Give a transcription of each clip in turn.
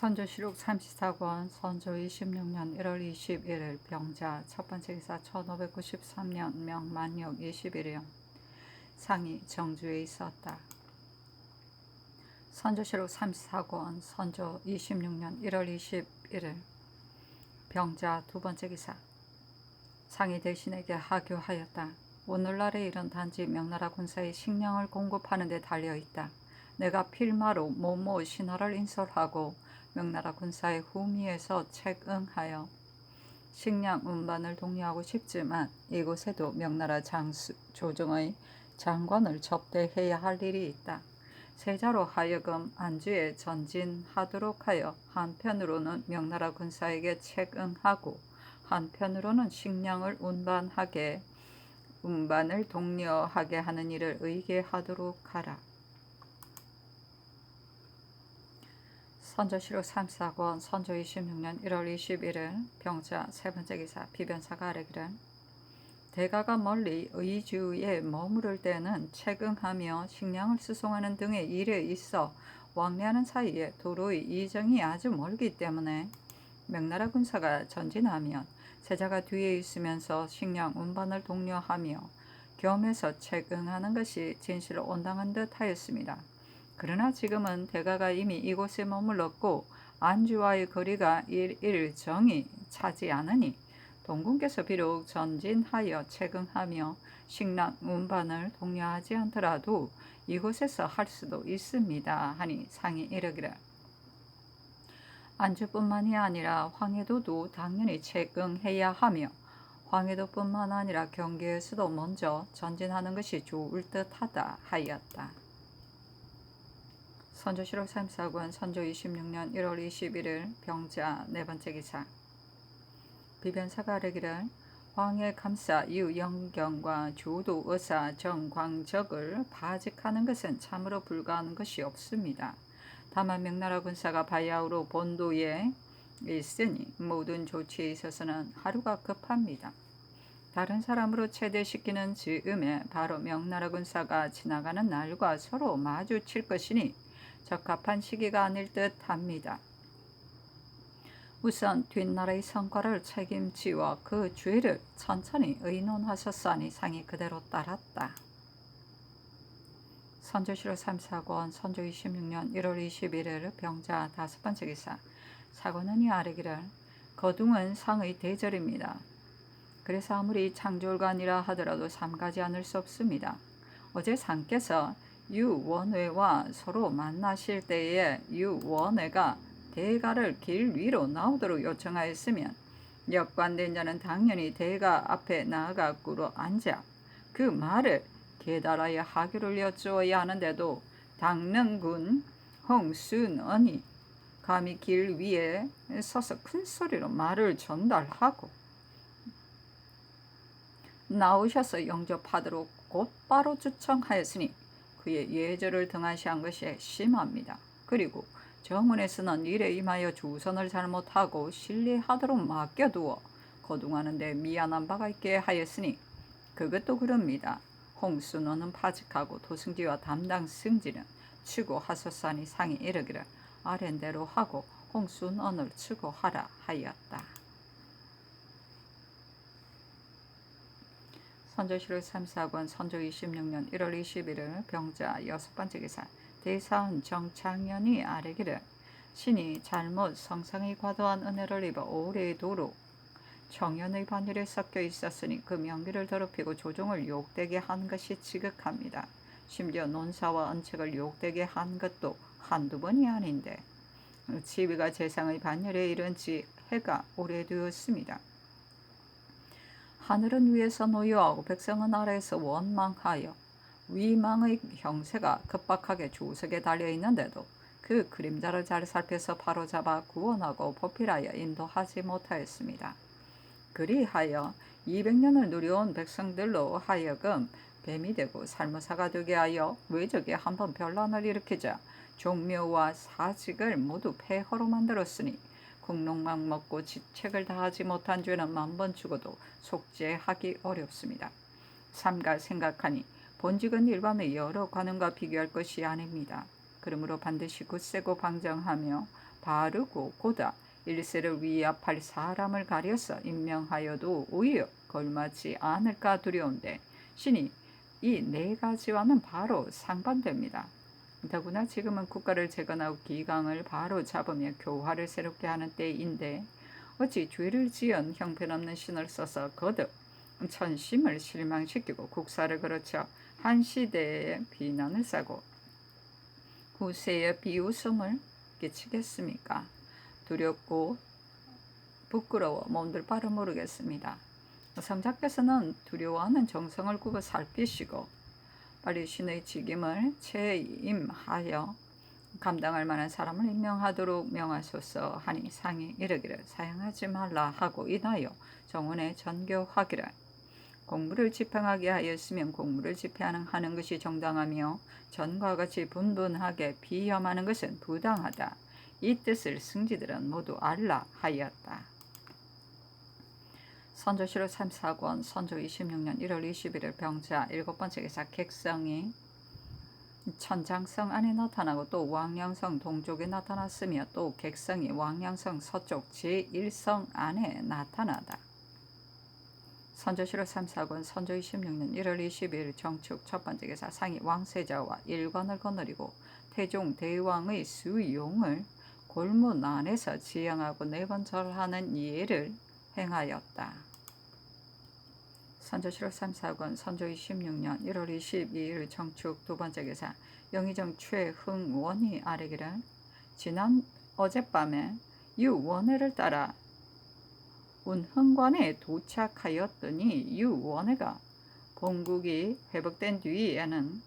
선조실록 34권 선조 26년 1월 21일 병자 첫번째 기사 1593년 명만력 21일 상이 정주에 있었다. 선조실록 34권 선조 26년 1월 21일 병자 두번째 기사 상이 대신에게 하교하였다. 오늘날의 일은 단지 명나라 군사의 식량을 공급하는 데 달려있다. 내가 필마로 모모 신하를 인솔하고 명나라 군사의 후미에서 책응하여 식량 운반을 독려하고 싶지만 이곳에도 명나라 장수 조정의 장관을 접대해야 할 일이 있다. 세자로 하여금 안주에 전진하도록 하여 한편으로는 명나라 군사에게 책응하고 한편으로는 식량을 운반을 독려하게 하는 일을 의계하도록 하라. 선조실록 34권 선조 26년 1월 21일 병자 세번째 기사 비변사가 아뢰기를 대가가 멀리 의주에 머무를 때는 책응하며 식량을 수송하는 등의 일에 있어 왕래하는 사이에 도로의 이정이 아주 멀기 때문에 명나라 군사가 전진하면 세자가 뒤에 있으면서 식량 운반을 독려하며 겸해서 책응하는 것이 진실로 온당한 듯 하였습니다. 그러나 지금은 대가가 이미 이곳에 머물렀고 안주와의 거리가 일정이 차지 않으니 동군께서 비록 전진하여 책응하며 식량 운반을 독려하지 않더라도 이곳에서 할 수도 있습니다 하니 상이 이르기를 안주뿐만이 아니라 황해도도 당연히 책응해야 하며 황해도뿐만 아니라 경계에서도 먼저 전진하는 것이 좋을 듯하다 하였다. 선조실록 34권 선조 26년 1월 21일 병자 네번째 기사 비변사가 아뢰기를 황해 감사 유영경과 조도 의사 정광적을 파직하는 것은 참으로 불가한 것이 없습니다. 다만 명나라 군사가 바야흐로 본도에 있으니 모든 조치에 있어서는 하루가 급합니다. 다른 사람으로 체대시키는 즈음에 바로 명나라 군사가 지나가는 날과 서로 마주칠 것이니 적합한 시기가 아닐 듯 합니다. 우선 뒷나라의 성과를 책임지어 그 죄를 천천히 의논하셨사니 상이 그대로 따랐다. 선조실록 34권 선조 26년 1월 21일 병자 다섯번째 기사 사관원이 아뢰기를 거둥은 상의 대절입니다. 그래서 아무리 창졸관이라 하더라도 삼가지 않을 수 없습니다. 어제 상께서 유원회와 서로 만나실 때에 유원회가 대가를 길 위로 나오도록 요청하였으면 역관된 자는 당연히 대가 앞에 나아가 꿇어 앉아 그 말을 계달하여 하교를 여쭈어야 하는데도 당릉군 홍순언이 감히 길 위에 서서 큰 소리로 말을 전달하고 나오셔서 영접하도록 곧바로 주청하였으니 그의 예절을 등한시한 것이 심합니다. 그리고 정원에서는 일에 임하여 주선을 잘못하고 신뢰하도록 맡겨두어 거둥하는 데 미안한 바가 있게 하였으니 그것도 그럽니다. 홍순원은 파직하고 도승지와 담당 승지는 추고하소서하니 상이 이르기를 아랜대로 하고 홍순원을 추고하라 하였다. 선조실록 34권 선조 26년 1월 21일 병자 여섯번째 기사 대사은 정창년이 아뢰기를 신이 잘못 성상의 과도한 은혜를 입어 오래도록 청년의 반열에 섞여 있었으니 그 명기를 더럽히고 조종을 욕되게 한 것이 지극합니다. 심지어 논사와 은책을 욕되게 한 것도 한두 번이 아닌데 지위가 재상의 반열에 이른 지 해가 오래되었습니다. 하늘은 위에서 노여하고 백성은 아래에서 원망하여 위망의 형세가 급박하게 주석에 달려있는데도 그 그림자를 잘 살펴서 바로잡아 구원하고 보필하여 인도하지 못하였습니다. 그리하여 200년을 누려온 백성들로 하여금 뱀이 되고 살모사가 되게 하여 외적에 한번 변란을 일으키자 종묘와 사직을 모두 폐허로 만들었으니 국록만 먹고 직책을 다하지 못한 죄는 만번 죽어도 속죄하기 어렵습니다. 삼가 생각하니 본직은 일반의 여러 관원과 비교할 것이 아닙니다. 그러므로 반드시 굳세고 방정하며 바르고 고다 일세를 위압할 사람을 가려서 임명하여도 오히려 걸맞지 않을까 두려운데 신이 이 네 가지와는 바로 상반됩니다. 더구나 지금은 국가를 재건하고 기강을 바로 잡으며 교화를 새롭게 하는 때인데 어찌 죄를 지은 형편없는 신을 써서 거듭 천심을 실망시키고 국사를 거르쳐 한 시대의 비난을 사고 후세의 비웃음을 끼치겠습니까? 두렵고 부끄러워 몸둘 바를 모르겠습니다. 성자께서는 두려워하는 정성을 굽어 살피시고 빨리 신의 직임을 채임하여 감당할 만한 사람을 임명하도록 명하소서 하니 상이 이르기를 사양하지 말라 하고 인하여 정원에 전교하기를 공무를 집행하게 하였으면 공무를 집행하는 것이 정당하며 전과 같이 분분하게 비염하는 것은 부당하다. 이 뜻을 승지들은 모두 알라 하였다. 선조실록 34권 선조 26년 1월 21일 병자 7번째 기사 객성이 천장성 안에 나타나고 또 왕양성 동쪽에 나타났으며 또 객성이 왕양성 서쪽 제1성 안에 나타나다. 선조실록 34권 선조 26년 1월 22일 정축 첫번째 기사 상이 왕세자와 일관을 거느리고 태종 대왕의 수용을 골문 안에서 지향하고 4번 절하는 예를 행하였다. 선조실록 34권 선조 26년 1월 22일 정축 두번째 기사 영의정 최흥원이 아뢰기를 지난 어젯밤에 유원회를 따라 운흥관에 도착하였더니 유원회가 본국이 회복된 뒤에는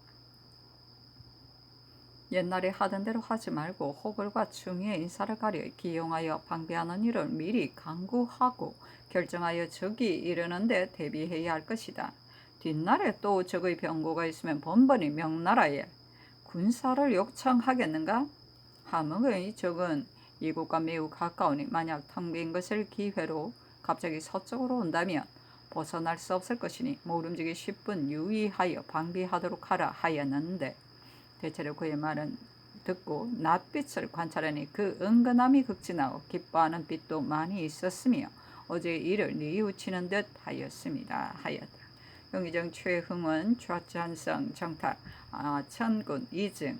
옛날에 하던 대로 하지 말고 호글과 충의의 인사를 가려 기용하여 방비하는 일을 미리 강구하고 결정하여 적이 이르는데 대비해야 할 것이다. 뒷날에 또 적의 병고가 있으면 번번이 명나라에 군사를 요청하겠는가? 함흥의 적은 이곳과 매우 가까우니 만약 텅 빈 것을 기회로 갑자기 서쪽으로 온다면 벗어날 수 없을 것이니 모름지기 10분 유의하여 방비하도록 하라 하였는데 대체로 그의 말은 듣고 낯빛을 관찰하니 그 은근함이 극진하고 기뻐하는 빛도 많이 있었으며 어제의 일을 뉘우치는 듯 하였습니다. 영의정 최흥원 좌찬성 정탁 천군 이증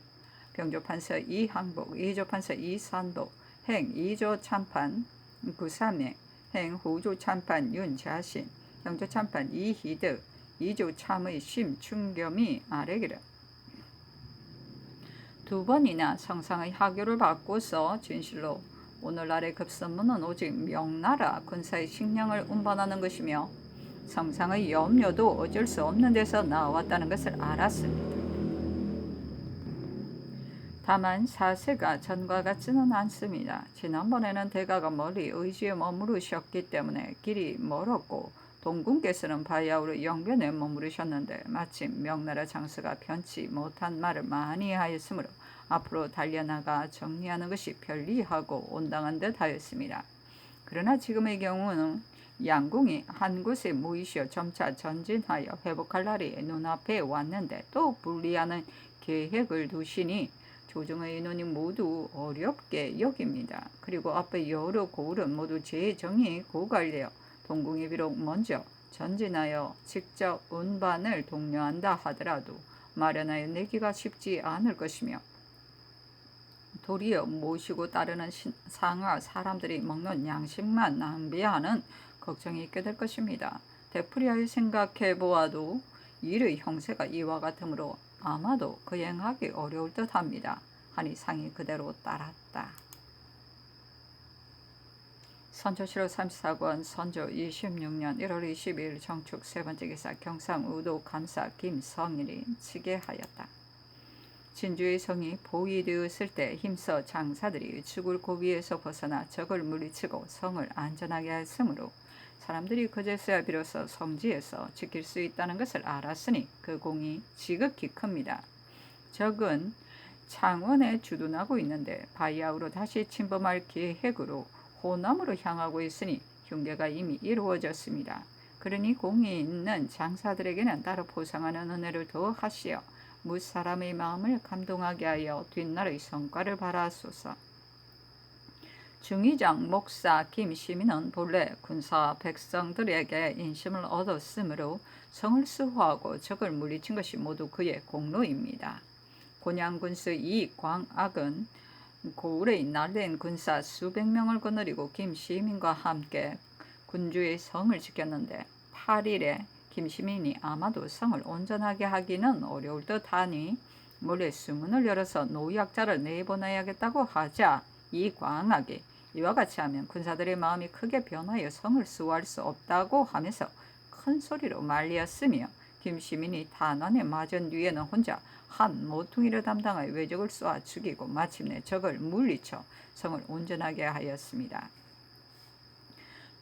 병조판서 이항복 이조판서 이산복 행 이조 참판 구삼행 행 호조 참판 윤자신 형조 참판 이희득 이조 참의 심충겸이 아뢰기를 두 번이나 성상의 하교를 받고서 진실로 오늘날의 급선무는 오직 명나라 군사의 식량을 운반하는 것이며 성상의 염려도 어쩔 수 없는 데서 나왔다는 것을 알았습니다. 다만 사세가 전과 같지는 않습니다. 지난번에는 대가가 멀리 의주에 머무르셨기 때문에 길이 멀었고 동궁께서는 바야흐로 영변에 머무르셨는데 마침 명나라 장수가 편치 못한 말을 많이 하였으므로 앞으로 달려나가 정리하는 것이 편리하고 온당한 듯 하였습니다. 그러나 지금의 경우는 양궁이 한 곳에 모이시어 점차 전진하여 회복할 날이 눈앞에 왔는데 또 분리하는 계획을 두시니 조정의 인원이 모두 어렵게 여깁니다. 그리고 앞에 여러 고을은 모두 제 정이 고갈되어 동궁이 비록 먼저 전진하여 직접 운반을 독려한다 하더라도 마련하여 내기가 쉽지 않을 것이며 도리어 모시고 따르는 상하 사람들이 먹는 양식만 낭비하는 걱정이 있게 될 것입니다. 되풀이하여 생각해 보아도 일의 형세가 이와 같으므로 아마도 거행하기 어려울 듯합니다. 하니 상이 그대로 따랐다. 선조실록 34권 선조 26년 1월 22일 정축 세번째 기사 경상우도 감사 김성일이 치게하였다. 진주의 성이 보위되었을 때 힘써 장사들이 죽을 고비에서 벗어나 적을 물리치고 성을 안전하게 했으므로 사람들이 그제서야 비로소 성지에서 지킬 수 있다는 것을 알았으니 그 공이 지극히 큽니다. 적은 창원에 주둔하고 있는데 바야흐로 다시 침범할 계획으로 호남으로 향하고 있으니 흉계가 이미 이루어졌습니다. 그러니 공이 있는 장사들에게는 따로 보상하는 은혜를 더 하시어 무사람의 마음을 감동하게 하여 뒷날의 성과를 바라소서. 중의장 목사 김시민은 본래 군사 백성들에게 인심을 얻었으므로 성을 수호하고 적을 물리친 것이 모두 그의 공로입니다. 곤양군수 이광악은 고을에 날린 군사 수백 명을 거느리고 김시민과 함께 군주의 성을 지켰는데 8일에 김시민이 아마도 성을 온전하게 하기는 어려울 듯하니 몰래 수문을 열어서 노약자를 내보내야겠다고 하자 이광악이 이와 같이 하면 군사들의 마음이 크게 변하여 성을 수호할 수 없다고 하면서 큰 소리로 말리었으며 김시민이 단원에 맞은 뒤에는 혼자 한 모퉁이를 담당하여 외적을 쏘아 죽이고 마침내 적을 물리쳐 성을 온전하게 하였습니다.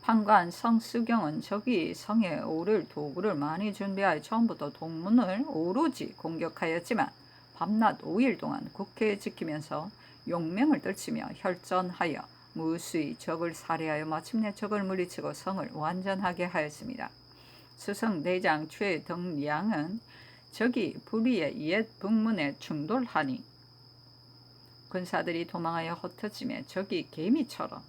판관 성수경은 적이 성에 오를 도구를 많이 준비하여 처음부터 동문을 오로지 공격하였지만 밤낮 5일 동안 굳게 지키면서 용맹을 떨치며 혈전하여 무수히 적을 살해하여 마침내 적을 물리치고 성을 완전하게 하였습니다. 수성대장 최덕량은 적이 불의의 옛 북문에 충돌하니 군사들이 도망하여 흩어지며 적이 개미처럼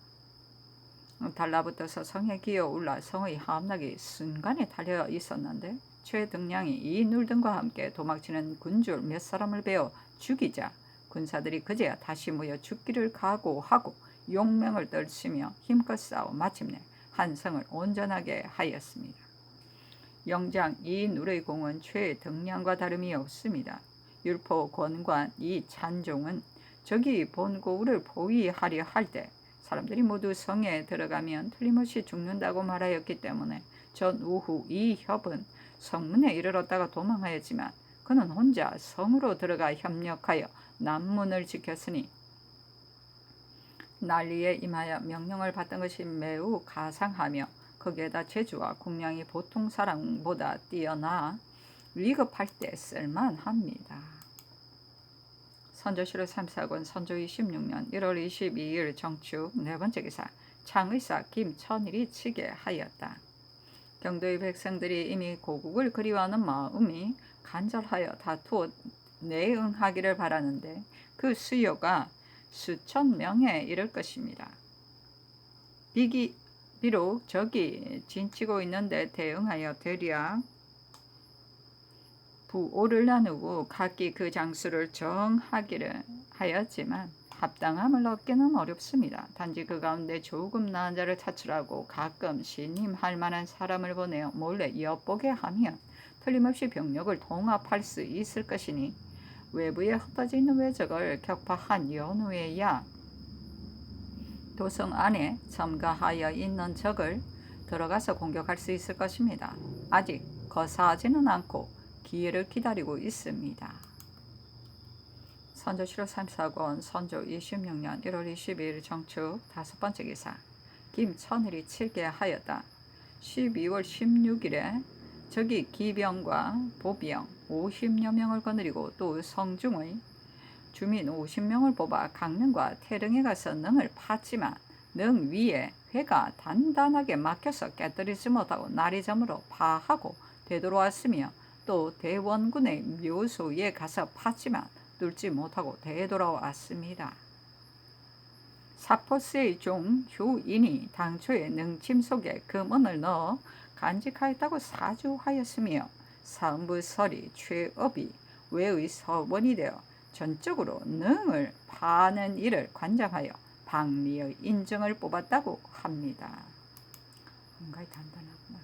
달라붙어서 성에 기어 올라 성의 함락이 순간에 달려 있었는데 최덕량이 이 눌등과 함께 도망치는 군줄 몇 사람을 베어 죽이자 군사들이 그제야 다시 모여 죽기를 각오하고 용맹을 떨치며 힘껏 싸워 마침내 한 성을 온전하게 하였습니다. 영장 이누의 공은 최덕량과 다름이 없습니다. 율포 권관 이찬종은 적이 본고을을 포위하려 할 때 사람들이 모두 성에 들어가면 틀림없이 죽는다고 말하였기 때문에 전우후 이협은 성문에 이르렀다가 도망하였지만 그는 혼자 성으로 들어가 협력하여 남문을 지켰으니 난리에 임하여 명령을 받던 것이 매우 가상하며 거기에다 재주와 국량이 보통 사람보다 뛰어나 위급할 때 쓸만합니다. 선조실록 3사권 선조 26년 1월 22일 정축 네 번째 기사 창의사 김천일이 치게 하였다. 경도의 백성들이 이미 고국을 그리워하는 마음이 간절하여 다투어 내응하기를 바라는데 그 수요가 수천 명에 이를 것입니다. 비록 적이 진치고 있는데 대응하여 대략 부오를 나누고 각기 그 장수를 정하기를 하였지만 합당함을 얻기는 어렵습니다. 단지 그 가운데 조금 나은 자를 차출하고 가끔 신임할 만한 사람을 보내어 몰래 엿보게 하면 틀림없이 병력을 통합할 수 있을 것이니 외부에 흩어져 있는 외적을 격파한 연후에야 도성 안에 점거하여 있는 적을 들어가서 공격할 수 있을 것입니다. 아직 거사하지는 않고 기회를 기다리고 있습니다. 선조실록 3사권 선조 26년 1월 22일 정축 다섯 번째 기사 김천일이 치게 하였다. 12월 16일에 적이 기병과 보병 50여 명을 거느리고 또 성중의 주민 50명을 뽑아 강릉과 태릉에 가서 능을 팠지만 능 위에 회가 단단하게 막혀서 깨뜨리지 못하고 나리점으로 파하고 되돌아왔으며 또 대원군의 묘소에 가서 팠지만 뚫지 못하고 되돌아왔습니다. 사포스의 종 효인이 당초에 능침 속에 금은을 넣어 간직하였다고 사주하였으며 사음부설이 최업이 외의 서원이 되어 전적으로 능을 파는 일을 관장하여 박리의 인정을 뽑았다고 합니다. 뭔가 단단하구나.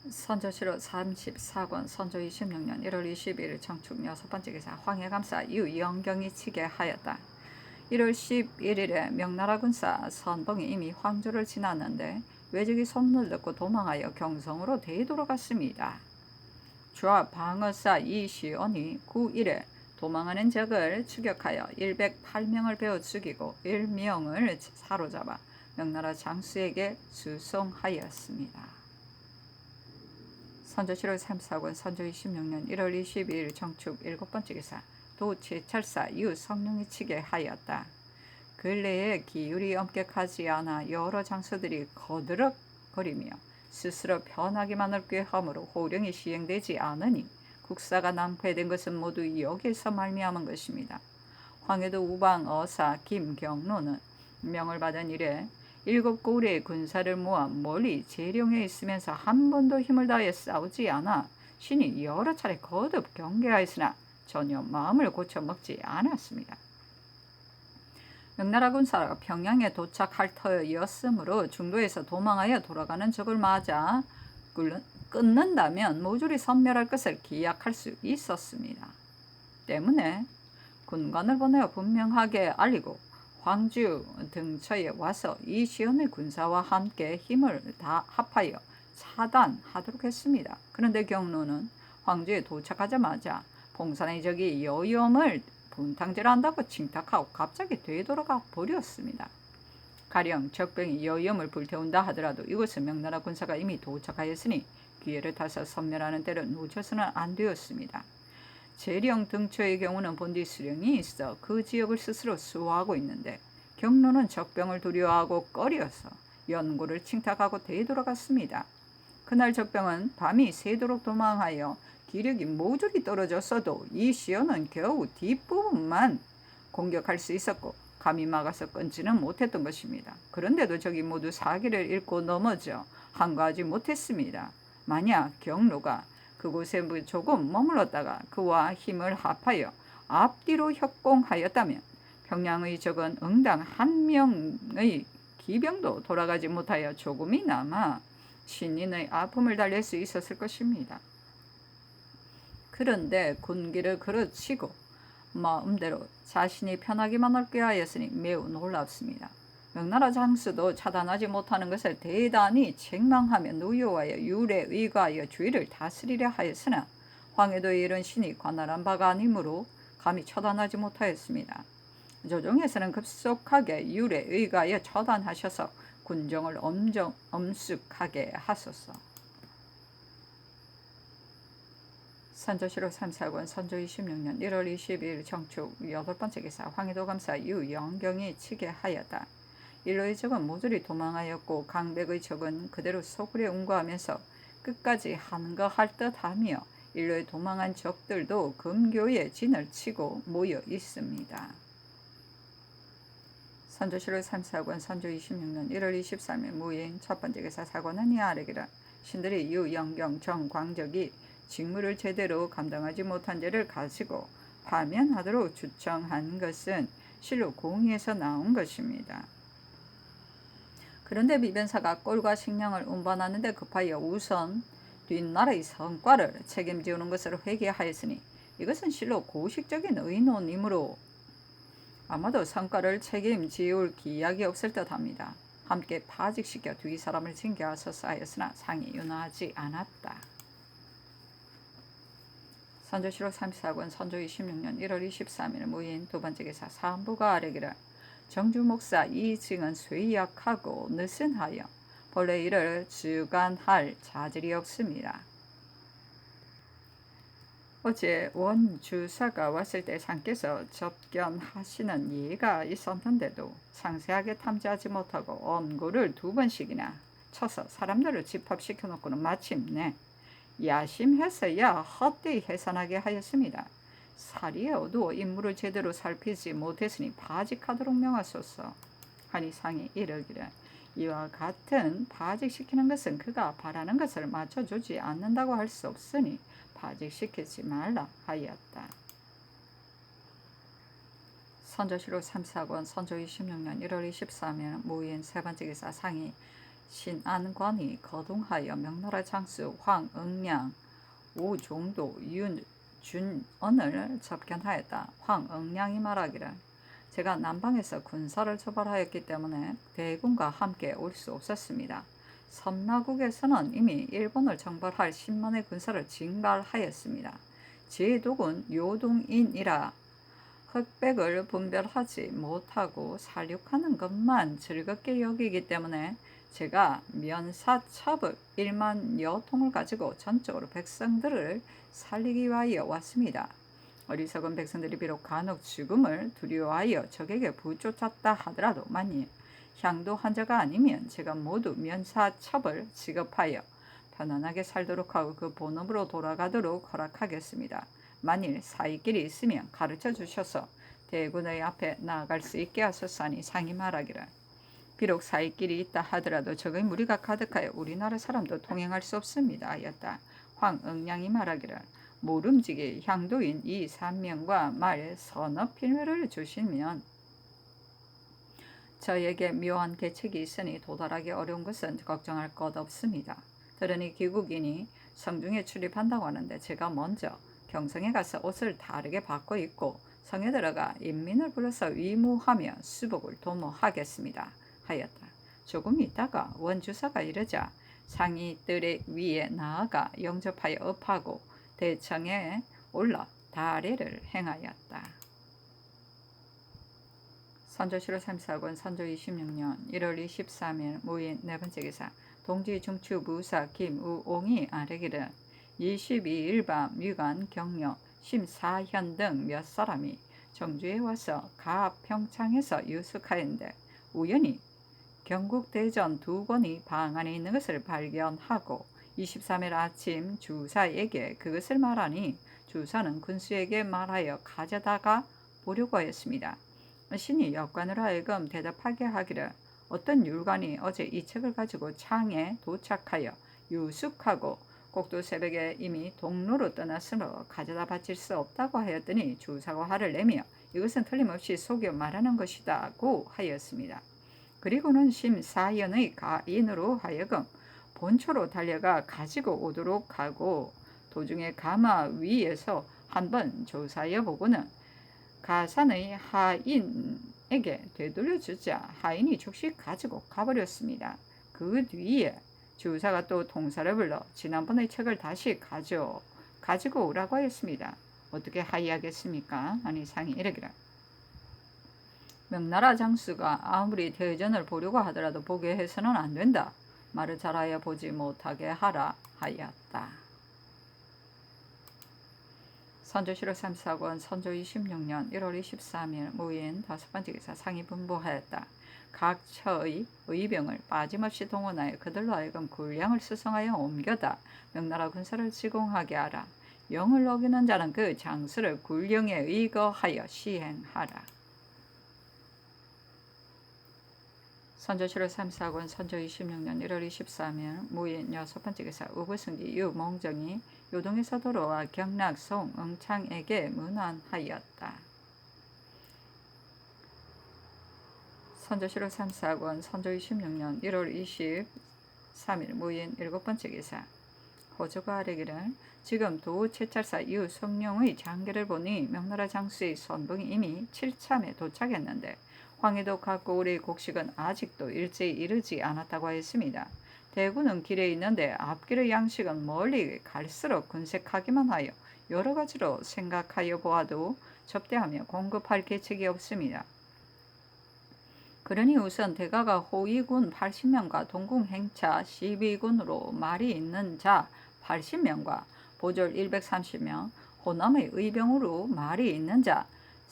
선조실록 34권 선조 26년 1월 21일 정축 여섯 번째 기사 황해감사 유영경이 치게 하였다. 1월 11일에 명나라 군사 선봉이 이미 황조를 지났는데 외적이 소문을 듣고 도망하여 경성으로 되돌아갔습니다. 좌 방어사 이시온이 9일에 도망하는 적을 추격하여 108명을 베어 죽이고 1명을 사로잡아 명나라 장수에게 수송하였습니다. 선조실록 3사권 선조 26년 1월 22일 정축 일곱 번째 기사 도제철사 유성룡이 치게 하였다. 근래에 기율이 엄격하지 않아 여러 장수들이 거드럭거리며 스스로 편하기만을 꾀함으로 호령이 시행되지 않으니 국사가 낭패된 것은 모두 여기에서 말미암은 것입니다. 황해도 우방 어사 김경로는 명을 받은 이래 7고을의 군사를 모아 멀리 재령에 있으면서 한 번도 힘을 다해 싸우지 않아 신이 여러 차례 거듭 경계하였으나 전혀 마음을 고쳐먹지 않았습니다. 명나라 군사가 평양에 도착할 터였으므로 중도에서 도망하여 돌아가는 적을 맞아 끊는다면 모조리 섬멸할 것을 기약할 수 있었습니다. 때문에 군관을 보내어 분명하게 알리고 황주 등처에 와서 이시연의 군사와 함께 힘을 다 합하여 차단하도록 했습니다. 그런데 경로는 황주에 도착하자마자 봉산의 적이 여염을 분탕질한다고 칭탁하고 갑자기 되돌아가 버렸습니다. 가령 적병이 여염을 불태운다 하더라도 이곳은 명나라 군사가 이미 도착하였으니 기회를 타서 섬멸하는 때를 놓쳐서는 안 되었습니다. 재령 등초의 경우는 본디 수령이 있어 그 지역을 스스로 수호하고 있는데 경로는 적병을 두려워하고 꺼려서 연고를 칭탁하고 되돌아갔습니다. 그날 적병은 밤이 새도록 도망하여 기력이 모조리 떨어졌어도 이시연은 겨우 뒷부분만 공격할 수 있었고 감히 막아서 끊지는 못했던 것입니다. 그런데도 적이 모두 사기를 잃고 넘어져 항거하지 못했습니다. 만약 경로가 그곳에 조금 머물렀다가 그와 힘을 합하여 앞뒤로 협공하였다면 평양의 적은 응당 한 명의 기병도 돌아가지 못하여 조금이나마 신인의 아픔을 달랠 수 있었을 것입니다. 그런데 군기를 그르치고 마음대로 자신이 편하기만 하게 하였으니 매우 놀랍습니다. 명나라 장수도 차단하지 못하는 것을 대단히 책망하며 노여워하여 유래 의거하여 주의를 다스리려 하였으나 황해도에 이른 신이 관할한 바가 아니므로 감히 처단하지 못하였습니다. 조정에서는 급속하게 유래 의거하여 처단하셔서 군정을 엄숙하게 하소서. 선조실록 3사권 선조 26년 1월 22일 정축 8번째 기사 황해도 감사 유영경이 치게 하였다. 일로의 적은 모조리 도망하였고 강백의 적은 그대로 소굴에 운거하면서 끝까지 한거할 듯하며 일로에 도망한 적들도 금교에 진을 치고 모여 있습니다. 선조실록 3사권 선조 26년 1월 23일 무인 첫번째 기사 사권은 이 아래기라. 신들이 유영경 정광적이 직무를 제대로 감당하지 못한 죄를 가지고 파면하도록 주청한 것은 실로 공의에서 나온 것입니다. 그런데 비변사가 꼴과 식량을 운반하는데 급하여 우선 뒷나라의 성과를 책임지우는 것으로 회개하였으니 이것은 실로 고식적인 의논이므로 아마도 성과를 책임지울 기약이 없을 듯합니다. 함께 파직시켜 뒤 사람을 징계하소서 하였으나 상이 윤하지 않았다. 선조실록 34권 선조 26년 1월 23일 무인 두번째 기사 사안부가 아래기를. 정주 목사 이증은 쇠약하고 느슨하여 본래 이를 주관할 자질이 없습니다. 어제 원주사가 왔을 때 상께서 접견하시는 예가 있었는데도 상세하게 탐지하지 못하고 엄구를 2번씩이나 쳐서 사람들을 집합시켜 놓고는 마침내 야심해서야 헛되이 해산하게 하였습니다. 살이 어두워 임무를 제대로 살피지 못했으니 파직하도록 명하소서 하니 상이 이르기를. 이와 같은 파직시키는 것은 그가 바라는 것을 맞춰주지 않는다고 할 수 없으니 파직시키지 말라 하였다. 선조실록 3사권 선조 26년 1월 23일 무인 세번째 기사 상이 신안관이 거동하여 명나라 장수 황응량, 우종도, 윤준언을 접견하였다. 황응량이 말하기를. 제가 남방에서 군사를 처벌하였기 때문에 대군과 함께 올 수 없었습니다. 섬나국에서는 이미 일본을 정벌할 10만의 군사를 징발하였습니다. 제 독은 요동인이라 흑백을 분별하지 못하고 살육하는 것만 즐겁게 여기기 때문에 제가 면사첩을 1만여 통을 가지고 전적으로 백성들을 살리기 위하여 왔습니다. 어리석은 백성들이 비록 간혹 죽음을 두려워하여 적에게 부쫓았다 하더라도 만일 향도 환자가 아니면 제가 모두 면사첩을 지급하여 편안하게 살도록 하고 그 본업으로 돌아가도록 허락하겠습니다. 만일 사이길이 있으면 가르쳐 주셔서 대군의 앞에 나아갈 수 있게 하소서하니 상이 말하기를 비록 사이길이 있다 하더라도 적의 무리가 가득하여 우리나라 사람도 통행할 수 없습니다 하였다. 황응량이 말하기를 모름지기 향도인 이 3명과 말 서너 필매를 주시면 저에게 묘한 계책이 있으니 도달하기 어려운 것은 걱정할 것 없습니다. 들으니 귀국인이 성중에 출입한다고 하는데 제가 먼저 경성에 가서 옷을 다르게 바꿔 입고 성에 들어가 인민을 불러서 위무하며 수복을 도모하겠습니다 하였다. 조금 있다가 원주사가 이르자 상이 뜰에 위에 나아가 영접하여 업하고 대청에 올라 다례를 행하였다. 선조실록 34권 선조 26년 1월 23일 무인 네 번째 기사 동지 중추 부사 김우옹이 아뢰기를 22일 밤 유관 경력 심사현 등 몇 사람이 정주에 와서 가 평창에서 유숙하였는데 우연히 경국대전 두 권이 방 안에 있는 것을 발견하고 23일 아침 주사에게 그것을 말하니 주사는 군수에게 말하여 가져다가 보려고 하였습니다. 신이 역관으로 하여금 대답하게 하기를 어떤 율관이 어제 이 책을 가지고 창에 도착하여 유숙하고 꼭두 새벽에 이미 동로로 떠났으므로 가져다 바칠 수 없다고 하였더니 주사가 화를 내며 이것은 틀림없이 속여 말하는 것이다고 하였습니다. 그리고는 심사연의 가인으로 하여금 본초로 달려가 가지고 오도록 하고 도중에 가마 위에서 한번 조사해 보고는 가산의 하인에게 되돌려주자 하인이 즉시 가지고 가버렸습니다. 그 뒤에 주사가 또 동사를 불러 지난번의 책을 다시 가지고 오라고 하였습니다. 어떻게 하이하겠습니까? 아니 상이 이르기를 명나라 장수가 아무리 대전을 보려고 하더라도 보게 해서는 안 된다. 말을 잘하여 보지 못하게 하라 하였다. 선조실록 34권 선조 26년 1월 23일 무인 다섯 번째 기사 상이 분부하였다. 각 처의 의병을 빠짐없이 동원하여 그들로 하여금 군량을 수송하여 옮겨다 명나라 군사를 지공하게 하라. 영을 어기는 자는 그 장수를 군령에 의거하여 시행하라. 선조실록 34권 선조 26년 1월 23일 무인 여섯 번째 기사 우구승지 유몽정이 요동에서 돌아와 경락 송응창에게 문안하였다. 선조실록 34권 선조 26년 1월 23일 무인 일곱 번째 기사 호조가 아뢰기를 지금 도채찰사 유성룡의 장계를 보니 명나라 장수의 선봉이 이미 7참에 도착했는데 황해도 각고을의 곡식은 아직도 일제히 이르지 않았다고 하였습니다. 대구는 길에 있는데 앞길의 양식은 멀리 갈수록 군색하기만 하여 여러 가지로 생각하여 보아도 접대하며 공급할 계책이 없습니다. 그러니 우선 대가가 호위군 80명과 동궁행차 12군으로 말이 있는 자 80명과 보졸 130명, 호남의 의병으로 말이 있는 자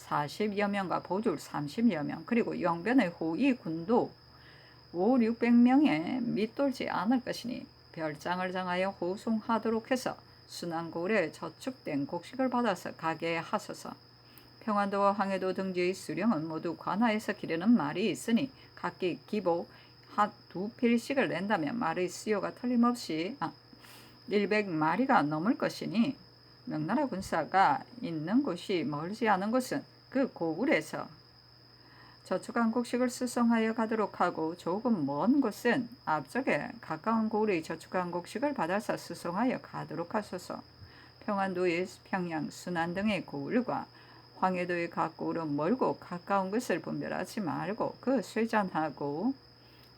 40여 명과 보졸 30여 명, 그리고 영변의 호위군도 5,600명에 밑돌지 않을 것이니 별장을 정하여 호송하도록 해서 순안고을에 저축된 곡식을 받아서 가게 하소서. 평안도와 황해도 등지의 수령은 모두 관하에서 기르는 말이 있으니 각기 기복 한 2필씩을 낸다면 말의 수요가 틀림없이 100마리가 넘을 것이니 명나라 군사가 있는 곳이 멀지 않은 곳은 그 고을에서 저축한 곡식을 수송하여 가도록 하고 조금 먼 곳은 앞쪽에 가까운 고을의 저축한 곡식을 받아서 수송하여 가도록 하소서. 평안도의 평양, 순안 등의 고을과 황해도의 각 고을은 멀고 가까운 것을 분별하지 말고 그 쇠잔하고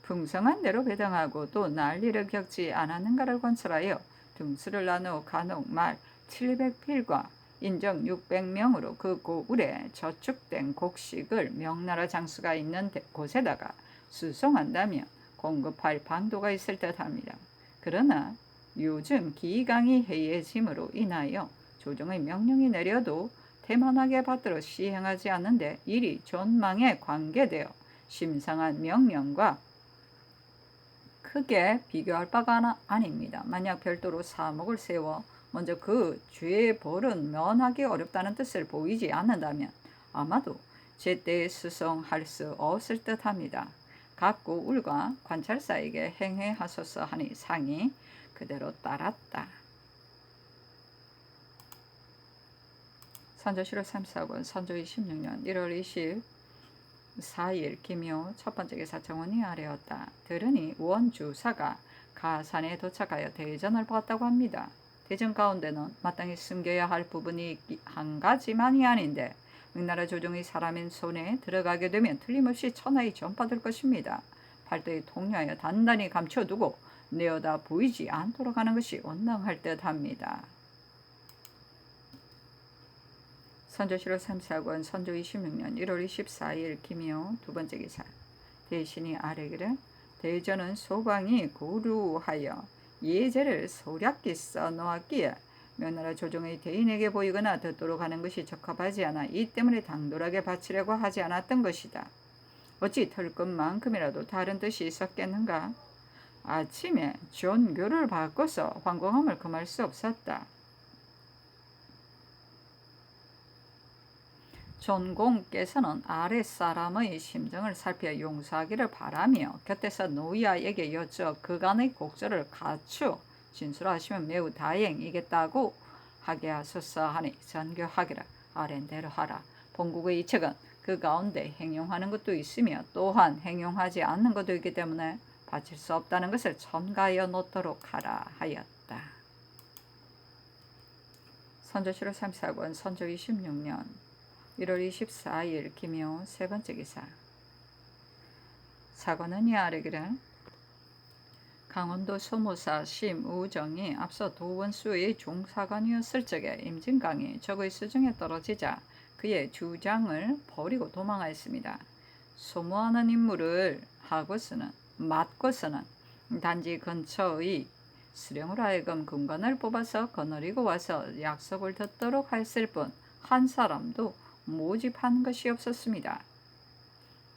풍성한 대로 배당하고 또 난리를 겪지 않았는가를 관찰하여 등수를 나누어 간혹 말 700필과 인정 600명으로 그 고을에 저축된 곡식을 명나라 장수가 있는 곳에다가 수송한다면 공급할 방도가 있을 듯합니다. 그러나 요즘 기강이 해이해짐으로 인하여 조정의 명령이 내려도 태만하게 받들어 시행하지 않는데 일이 존망에 관계되어 심상한 명령과 크게 비교할 바가 아닙니다. 만약 별도로 사목을 세워 먼저 그 죄의 벌은 면하기 어렵다는 뜻을 보이지 않는다면 아마도 제때 수송할 수 없을 듯합니다. 각구 울과 관찰사에게 행해하소서 하니 상이 그대로 따랐다. 선조실록 3사군 선조 26년 1월 24일 김효 첫 번째 기사 정원이 아래였다. 들으니 원주사가 가산에 도착하여 대전을 보았다고 합니다. 대전 가운데는 마땅히 숨겨야 할 부분이 한 가지만이 아닌데 명나라 조정의 사람인 손에 들어가게 되면 틀림없이 천하의 전파될 것입니다. 팔도에 통로하여 단단히 감춰두고 내어다 보이지 않도록 하는 것이 원당할 듯합니다. 선조실록 3사권 선조 26년 1월 24일 김효 두 번째 기사 대신이 아뢰기를 대전은 소방이 고루하여 예제를 소략기 써놓았기에 명나라 조정의 대인에게 보이거나 듣도록 하는 것이 적합하지 않아 이 때문에 당돌하게 바치려고 하지 않았던 것이다. 어찌 털 것만큼이라도 다른 뜻이 있었겠는가? 아침에 전교를 바꿔서 황공함을 금할 수 없었다. 전공께서는 아랫사람의 심정을 살펴 용서하기를 바라며 곁에서 노이아에게 여쭈어 그간의 곡절을 갖추어 진술하시면 매우 다행이겠다고 하게 하소서 하니 전교하기를 아랜대로 하라. 본국의 이책은 그 가운데 행용하는 것도 있으며 또한 행용하지 않는 것도 있기 때문에 바칠 수 없다는 것을 첨가하여 놓도록 하라 하였다. 선조실록 3사권 선조 26년 1월 24일 김효 세 번째 기사 사관은 이아뢰기를 강원도 소무사 심우정이 앞서 도원수의 종사관이었을 적에 임진강이 적의 수중에 떨어지자 그의 주장을 버리고 도망하였습니다. 소무하는 임무를 맡고서는 단지 근처의 수령으로 하여금 군관을 뽑아서 거느리고 와서 약속을 듣도록 했을 뿐 한 사람도 모집한 것이 없었습니다.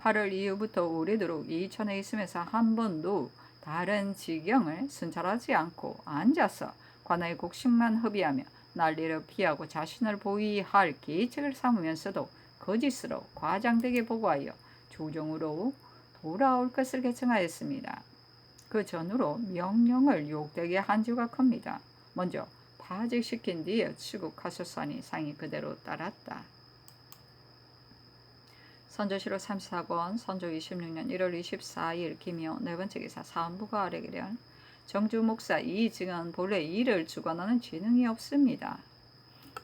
8월 이후부터 오래도록 이천에 있으면서 한 번도 다른 지경을 순찰하지 않고 앉아서 관아의 곡식만 허비하며 난리를 피하고 자신을 보위할 계책을 삼으면서도 거짓으로 과장되게 보고하여 조정으로 돌아올 것을 결정하였습니다. 그 전후로 명령을 욕되게 한 죄가 큽니다. 먼저 파직시킨 뒤에 취국하소서니 상이 그대로 따랐다. 선조실록 3사권 선조 26년 1월 24일 김효 네 번째 기사 사헌부가 아뢰기를 정주 목사 이 증은 본래 일을 주관하는 지능이 없습니다.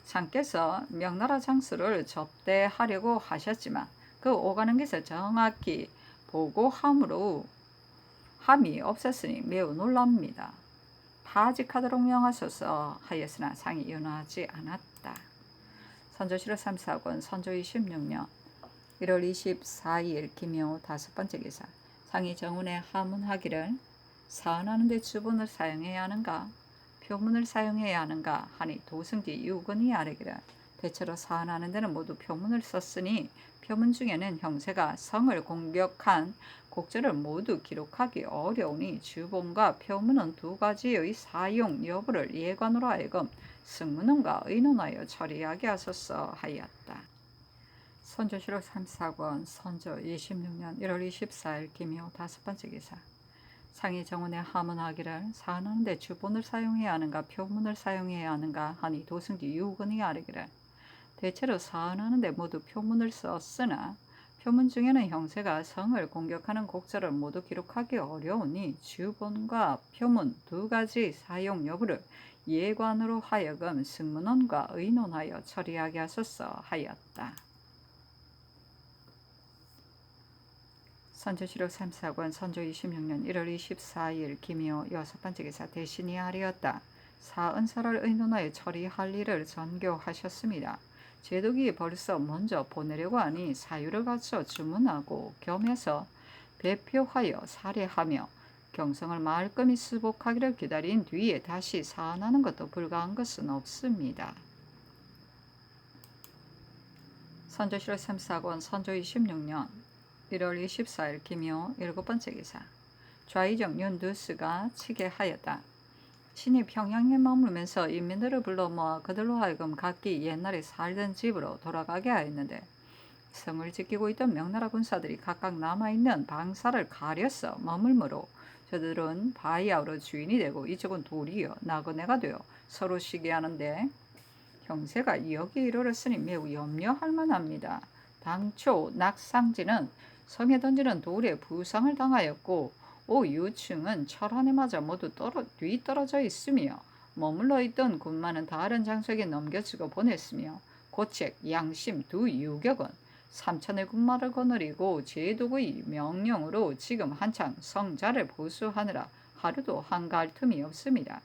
상께서 명나라 장수를 접대하려고 하셨지만 그 오가는 것을 정확히 보고함이 없었으니 매우 놀랍니다. 파직하도록 명하소서 하였으나 상이 윤하지 않았다. 선조실록 3사권 선조 26년 1월 24일 김효 다섯 번째 기사 상이 정운에 하문하기를 사언하는 데 주본을 사용해야 하는가 표문을 사용해야 하는가 하니 도승지 유건이 아뢰기를 대체로 사언하는 데는 모두 표문을 썼으니 표문 중에는 형세가 성을 공격한 곡절을 모두 기록하기 어려우니 주본과 표문은 두 가지의 사용 여부를 예관으로 하여금 승문원과 의논하여 처리하게 하소서 하였다. 선조실록 3사권 선조 26년 1월 24일 김효 다섯 번째 기사 상이 정원에 하문하기를 사언하는 데 주본을 사용해야 하는가 표문을 사용해야 하는가 하니 도승지 유건이 아뢰기를 대체로 사언하는 데 모두 표문을 썼으나 표문 중에는 형세가 성을 공격하는 곡절을 모두 기록하기 어려우니 주본과 표문 두 가지 사용 여부를 예관으로 하여금 승문원과 의논하여 처리하게 하소서 하였다. 선조실록 3사권 선조 26년 1월 24일 김효 여섯 번째 기사 대신이 아뢰었다. 사은서를 의논하여 처리할 일을 전교하셨습니다. 제독이 벌써 먼저 보내려고 하니 사유를 갖춰 주문하고 겸해서 배표하여 살해하며 경성을 말끔히 수복하기를 기다린 뒤에 다시 사안하는 것도 불가한 것은 없습니다. 선조실록 3사권 선조 26년 1월 24일 김효 일곱 번째 기사 좌의정 윤두스가 치게 하였다. 신이 평양에 머물면서 인민들을 불러 모아 그들로 하여금 각기 옛날에 살던 집으로 돌아가게 하였는데 성을 지키고 있던 명나라 군사들이 각각 남아있는 방사를 가려서 머물므로 저들은 바야흐로 주인이 되고 이쪽은 도리어 나그네가 되어 서로 시기하는데 형세가 여기에 이르렀으니 매우 염려할 만합니다. 당초 낙상지는 성에 던지는 돌에 부상을 당하였고 오유충은 철환에 맞아 모두 뒤떨어져 있으며 머물러 있던 군마는 다른 장소에게 넘겨주고 보냈으며 고책, 양심 두 유격은 삼천의 군마를 거느리고 제독의 명령으로 지금 한창 성자를 보수하느라 하루도 한가할 틈이 없습니다.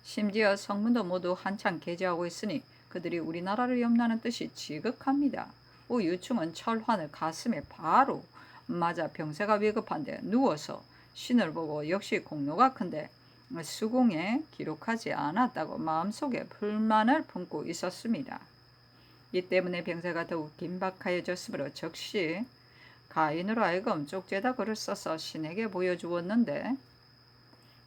심지어 성문도 모두 한창 개제하고 있으니 그들이 우리나라를 염려하는 뜻이 지극합니다. 오유충은 철환을 가슴에 바로 맞아 병세가 위급한데 누워서 신을 보고 역시 공로가 큰데 수공에 기록하지 않았다고 마음속에 불만을 품고 있었습니다. 이 때문에 병세가 더욱 긴박하여졌으므로 즉시 가인으로 하여금 쪽지에다 글을 써서 신에게 보여주었는데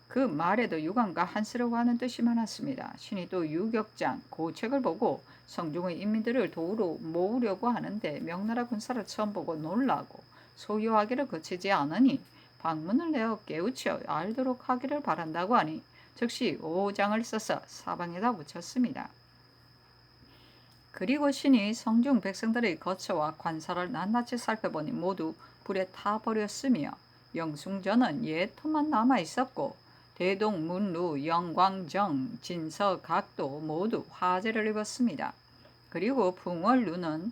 그 말에도 유감과 한스러워하는 뜻이 많았습니다. 신이 또 유격장 고책을 보고 성중의 인민들을 도우러 모으려고 하는데 명나라 군사를 처음 보고 놀라고 소요하기를 그치지 않으니 방문을 내어 깨우쳐 알도록 하기를 바란다고 하니 즉시 5장을 써서 사방에다 붙였습니다. 그리고 신이 성중 백성들의 거처와 관사를 낱낱이 살펴보니 모두 불에 타버렸으며 영숭전은 예토만 남아있었고 대동, 문루, 영광정, 진서, 각도 모두 화재를 입었습니다. 그리고 풍월루는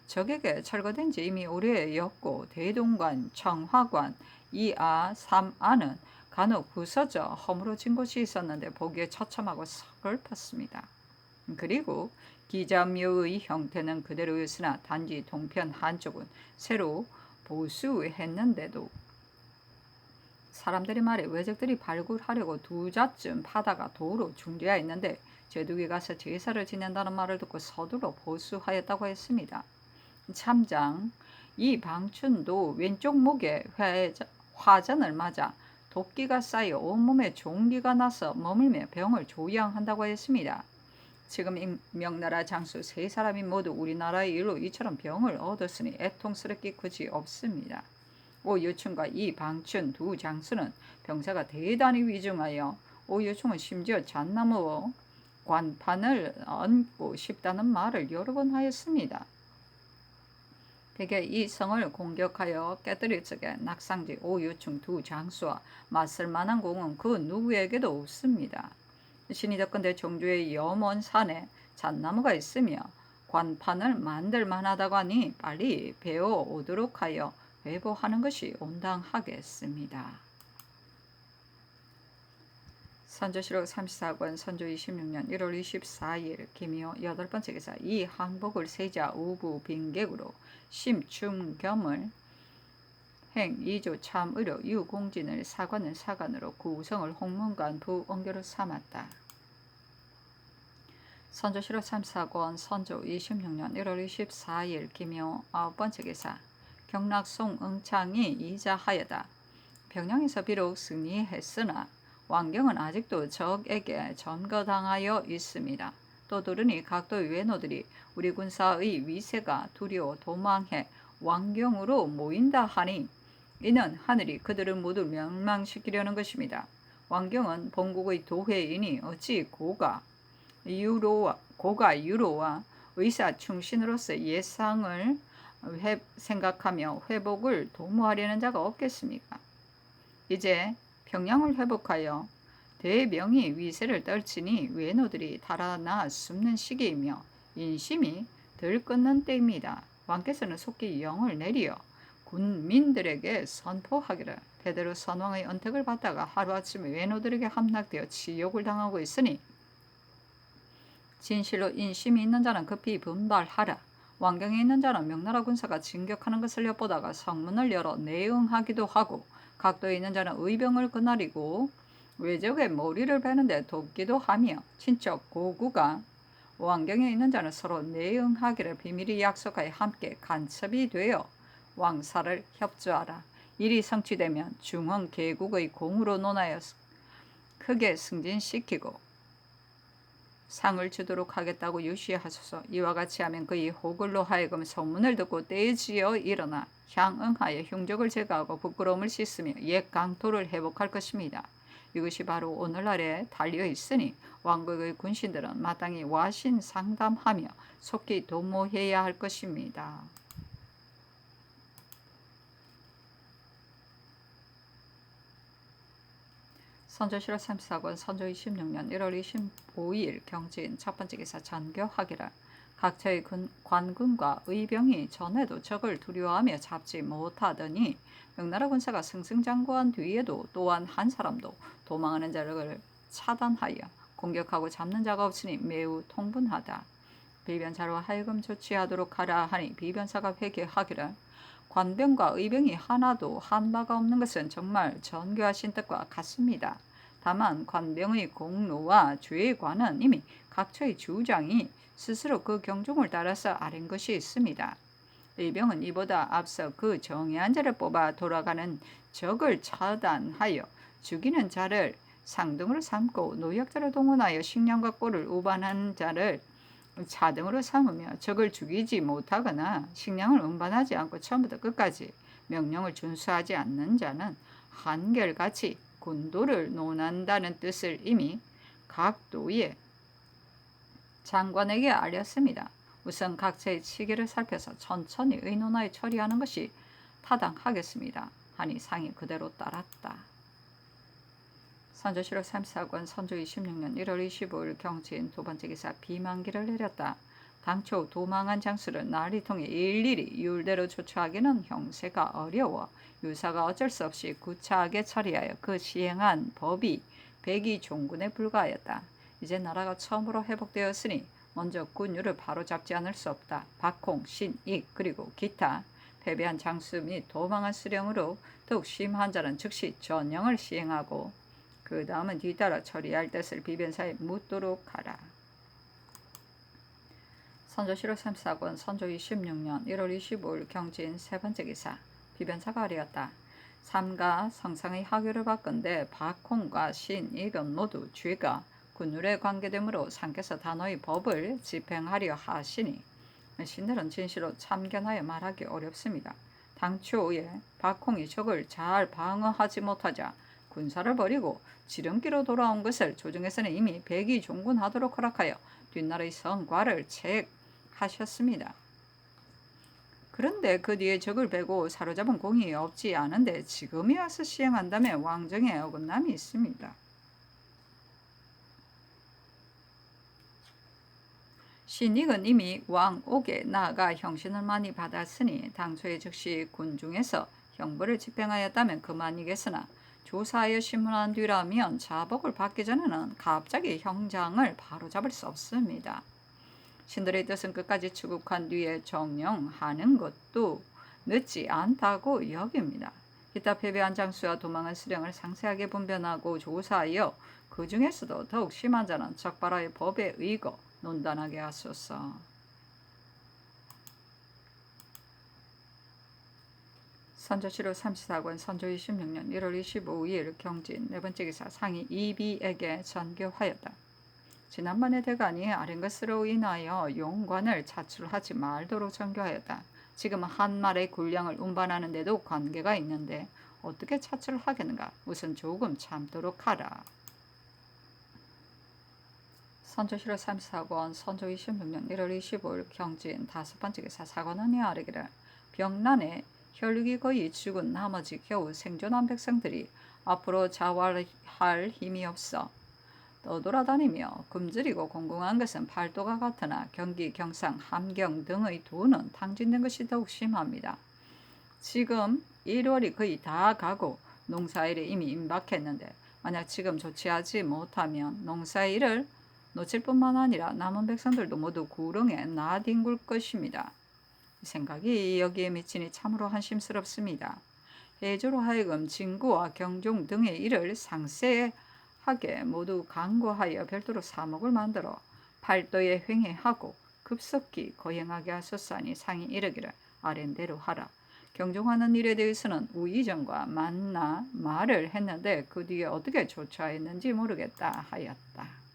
적에게 철거된 지 이미 오래였고 대동관, 청화관, 2아, 3아는 간혹 부서져 허물어진 곳이 있었는데 보기에 처참하고 서글펐습니다. 그리고 기자묘의 형태는 그대로였으나 단지 동편 한쪽은 새로 보수했는데도 사람들이 말해 외적들이 발굴하려고 2자쯤 파다가 도로 중지하였는데 제독이 가서 제사를 지낸다는 말을 듣고 서둘러 보수하였다고 했습니다. 참장 이 방춘도 왼쪽 목에 화전을 맞아 도끼가 쌓여 온몸에 종기가 나서 머물며 병을 조양한다고 했습니다. 지금 명나라 장수 3사람이 모두 우리나라의 일로 이처럼 병을 얻었으니 애통스럽기 그지 없습니다. 오유충과 이 방춘 2장수는 병사가 대단히 위중하여 오유충은 심지어 잣나무 관판을 얹고 싶다는 말을 여러 번 하였습니다. 대개 이 성을 공격하여 깨뜨릴 적에 낙상지 오유충 2장수와 맞설 만한 공은 그 누구에게도 없습니다. 신이 덕건대 종주의 염원 산에 잣나무가 있으며 관판을 만들 만하다고 하니 빨리 배워 오도록 하여 회보하는 것이 온당하겠습니다. 선조실록 34권 선조 26년 1월 24일 김효 8번째 기사 이 항복을 세자 우부 빈객으로 심충겸을 행 2조 참의료 유공진을 사관을 사관으로 구성을 홍문관 부엉교로 삼았다. 선조실록 34권 선조 26년 1월 24일 김효 9번째 기사 경락송 응창이 이자하여다. 평양에서 비록 승리했으나 왕경은 아직도 적에게 전거당하여 있습니다. 또 들으니 각도의 외노들이 우리 군사의 위세가 두려워 도망해 왕경으로 모인다 하니 이는 하늘이 그들을 모두 멸망시키려는 것입니다. 왕경은 본국의 도회이니 어찌 고가 유로와 의사 충신으로서 예상을 생각하며 회복을 도모하려는 자가 없겠습니까? 이제 평양을 회복하여 대명이 위세를 떨치니 외노들이 달아나 숨는 시기이며 인심이 들끓는 때입니다. 왕께서는 속히 영을 내리어 군민들에게 선포하기를 대대로 선왕의 언택을 받다가 하루아침에 외노들에게 함락되어 치욕을 당하고 있으니 진실로 인심이 있는 자는 급히 분발하라. 왕경에 있는 자는 명나라 군사가 진격하는 것을 엿보다가 성문을 열어 내응하기도 하고 각도에 있는 자는 의병을 거느리고 외적의 머리를 베는데 돕기도 하며 친척 고구가 왕경에 있는 자는 서로 내응하기를 비밀히 약속하여 함께 간첩이 되어 왕사를 협조하라. 일이 성취되면 중흥 계국의 공으로 논하여 크게 승진시키고 상을 주도록 하겠다고 유시하소서. 이와 같이 하면 그의 호글로 하여금 소문을 듣고 떼지어 일어나 향응하여 흉적을 제거하고 부끄러움을 씻으며 옛 강토를 회복할 것입니다. 이것이 바로 오늘날에 달려 있으니 왕국의 군신들은 마땅히 와신 상담하며 속히 도모해야 할 것입니다. 선조실록 34권 선조 26년 1월 25일 경진 첫 번째 기사 전교하기를 각처의 관군과 의병이 전에도 적을 두려워하며 잡지 못하더니 명나라 군사가 승승장구한 뒤에도 또한 한 사람도 도망하는 자를 차단하여 공격하고 잡는 자가 없으니 매우 통분하다. 비변사로 하여금 조치하도록 하라 하니 비변사가 회개하기를 관병과 의병이 하나도 한 바가 없는 것은 정말 전교하신 뜻과 같습니다. 다만 관병의 공로와 죄관은 이미 각처의 주장이 스스로 그 경종을 따라서 아는 것이 있습니다. 의병은 이보다 앞서 그 정예한 자를 뽑아 돌아가는 적을 차단하여 죽이는 자를 상등으로 삼고 노약자를 동원하여 식량과 꿀을 우반하는 자를 차등으로 삼으며 적을 죽이지 못하거나 식량을 운반하지 않고 처음부터 끝까지 명령을 준수하지 않는 자는 한결같이 군도를 논한다는 뜻을 이미 각 도의 장관에게 알렸습니다. 우선 각처의 치기를 살펴서 천천히 의논하여 처리하는 것이 타당하겠습니다. 하니 상이 그대로 따랐다. 선조실록 34권 선조 26년 1월 25일 경진 두 번째 기사 비만기를 내렸다. 당초 도망한 장수를 난리 통해 일일이 율대로 조처하기는 형세가 어려워 유사가 어쩔 수 없이 구차하게 처리하여 그 시행한 법이 백의 종군에 불과하였다. 이제 나라가 처음으로 회복되었으니 먼저 군율을 바로잡지 않을 수 없다. 박홍, 신익 그리고 기타 패배한 장수 및 도망한 수령으로 더욱 심한 자는 즉시 전형을 시행하고 그 다음은 뒤따라 처리할 뜻을 비변사에 묻도록 하라. 선조실록 34권 선조 26년 1월 25일 경진 세 번째 기사 비변사가 아뢰었다. 삼가 성상의 하교를 받건대 박홍과 신익은 모두 죄가 군율에 관계되므로 상께서 단호히 법을 집행하려 하시니 신들은 진실로 참견하여 말하기 어렵습니다. 당초에 박홍이 적을 잘 방어하지 못하자 군사를 버리고 지름길로 돌아온 것을 조정에서는 이미 백의 종군하도록 허락하여 뒷나라의 성과를 체하셨습니다. 그런데 그 뒤에 적을 베고 사로잡은 공이 없지 않은데 지금이 와서 시행한다면 왕정에 어긋남이 있습니다. 신익은 이미 왕옥에 나아가 형신을 많이 받았으니 당초에 즉시 군중에서 형벌을 집행하였다면 그만이겠으나 조사하여 신문한 뒤라면 자복을 받기 전에는 갑자기 형장을 바로잡을 수 없습니다. 신들의 뜻은 끝까지 추국한 뒤에 정령하는 것도 늦지 않다고 여깁니다. 기타 패배한 장수와 도망한 수령을 상세하게 분별하고 조사하여 그 중에서도 더욱 심한 자는 적발하여 법에 의거 논단하게 하소서. 선조실록 34권 선조 26년 1월 25일 경진 네 번째 기사 상이 이비에게 전교하였다. 지난번에 대간이 아른 것으로 인하여 용관을 차출하지 말도록 전교하였다. 지금은 한 말의 군량을 운반하는 데도 관계가 있는데 어떻게 차출하겠는가? 우선 조금 참도록 하라. 선조실록 34권 선조 26년 1월 25일 경진 다섯 번째 기사 사관원이 아뢰기를 병난에 혈육이 거의 죽은 나머지 겨우 생존한 백성들이 앞으로 자활할 힘이 없어 떠돌아다니며 굶주리고 공공한 것은 팔도가 같으나 경기, 경상, 함경 등의 도는 탕진된 것이 더욱 심합니다. 지금 1월이 거의 다 가고 농사일이 이미 임박했는데 만약 지금 조치하지 못하면 농사일을 놓칠 뿐만 아니라 남은 백성들도 모두 구렁에 나뒹굴 것입니다. 생각이 여기에 미치니 참으로 한심스럽습니다. 해조로 하여금 진구와 경종 등의 일을 상세하게 모두 강구하여 별도로 사목을 만들어 팔도에 횡행하고 급속히 거행하게 하소서하니 상이 이르기를 아랜대로 하라. 경종하는 일에 대해서는 우의정과 만나 말을 했는데 그 뒤에 어떻게 조처했는지 모르겠다 하였다.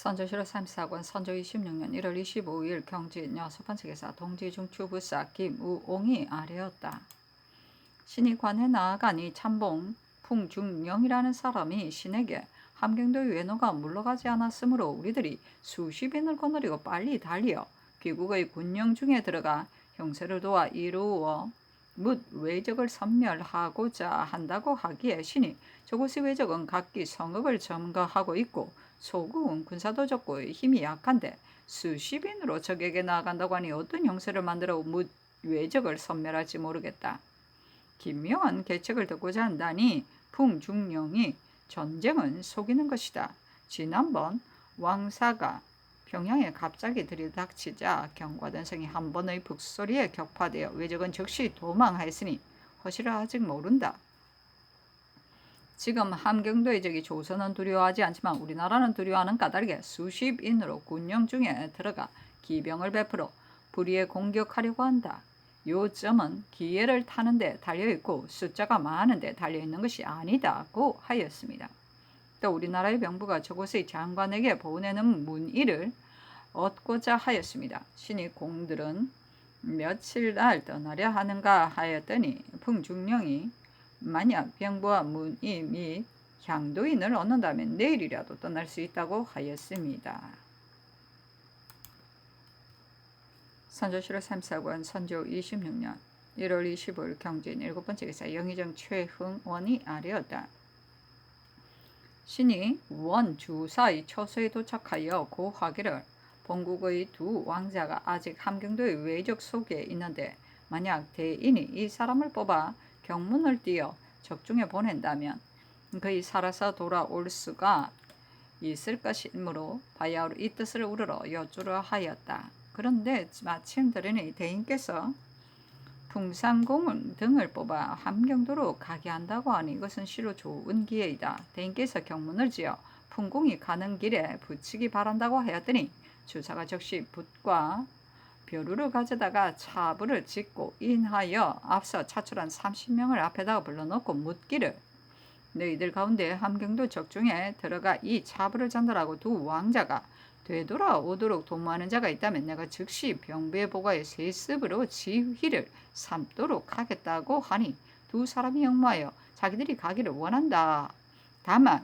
선조실록 34권 선조 26년 1월 25일 경진 6번째 기사 동지중추부사 김우옹이 아뢰었다. 신이 관에 나아가니 참봉 풍중령이라는 사람이 신에게 함경도의 외노가 물러가지 않았으므로 우리들이 수십인을 거느리고 빨리 달리어 귀국의 군령 중에 들어가 형세를 도와 이루어 뭇 외적을 섬멸하고자 한다고 하기에 신이 저곳의 외적은 각기 성읍을 점거하고 있고 소국은 군사도 적고 힘이 약한데 수십인으로 적에게 나아간다고 하니 어떤 형세를 만들어 뭇 외적을 섬멸할지 모르겠다. 기묘한 계책을 듣고자 한다니 풍중령이 전쟁은 속이는 것이다. 지난번 왕사가 평양에 갑자기 들이닥치자 경과den성이 한 번의 북소리에 격파되어 외적은 즉시 도망하였으니 허실을 아직 모른다. 지금 함경도의 적이 조선은 두려워하지 않지만 우리나라는 두려워하는 까닭에 수십인으로 군령 중에 들어가 기병을 베풀어 불의에 공격하려고 한다. 요점은 기회를 타는데 달려있고 숫자가 많은데 달려있는 것이 아니다고 하였습니다. 또 우리나라의 병부가 저곳의 장관에게 보내는 문의를 얻고자 하였습니다. 신이 공들은 며칠 날 떠나려 하는가 하였더니 풍중령이 만약 병부와 문의 및 향도인을 얻는다면 내일이라도 떠날 수 있다고 하였습니다. 선조실록 34권 선조 26년 1월 25일 경진 7번째 기사 영의정 최흥원이 아뢰었다. 신이 원주사의 처소에 도착하여 고하기를 본국의 두 왕자가 아직 함경도의 외적 속에 있는데 만약 대인이 이 사람을 뽑아 경문을 띄어 적중에 보낸다면 그이 살아서 돌아올 수가 있을 것이므로 바야흐로 이 뜻을 우러러 여쭈려 하였다. 그런데 마침 들으니 대인께서 풍산공 등을 뽑아 함경도로 가게 한다고 하니 이것은 실로 좋은 기회이다. 대인께서 경문을 지어 풍공이 가는 길에 붙이기 바란다고 하였더니 주사가 즉시 붓과 벼루를 가져다가 차부를 짓고 인하여 앞서 차출한 30명을 앞에다가 불러놓고 묻기를 너희들 가운데 함경도 적중에 들어가 이 차부를 전달하고 두 왕자가 되돌아오도록 도모하는 자가 있다면 내가 즉시 병부의 보고에 세습으로 지휘를 삼도록 하겠다고 하니 두 사람이 역모하여 자기들이 가기를 원한다. 다만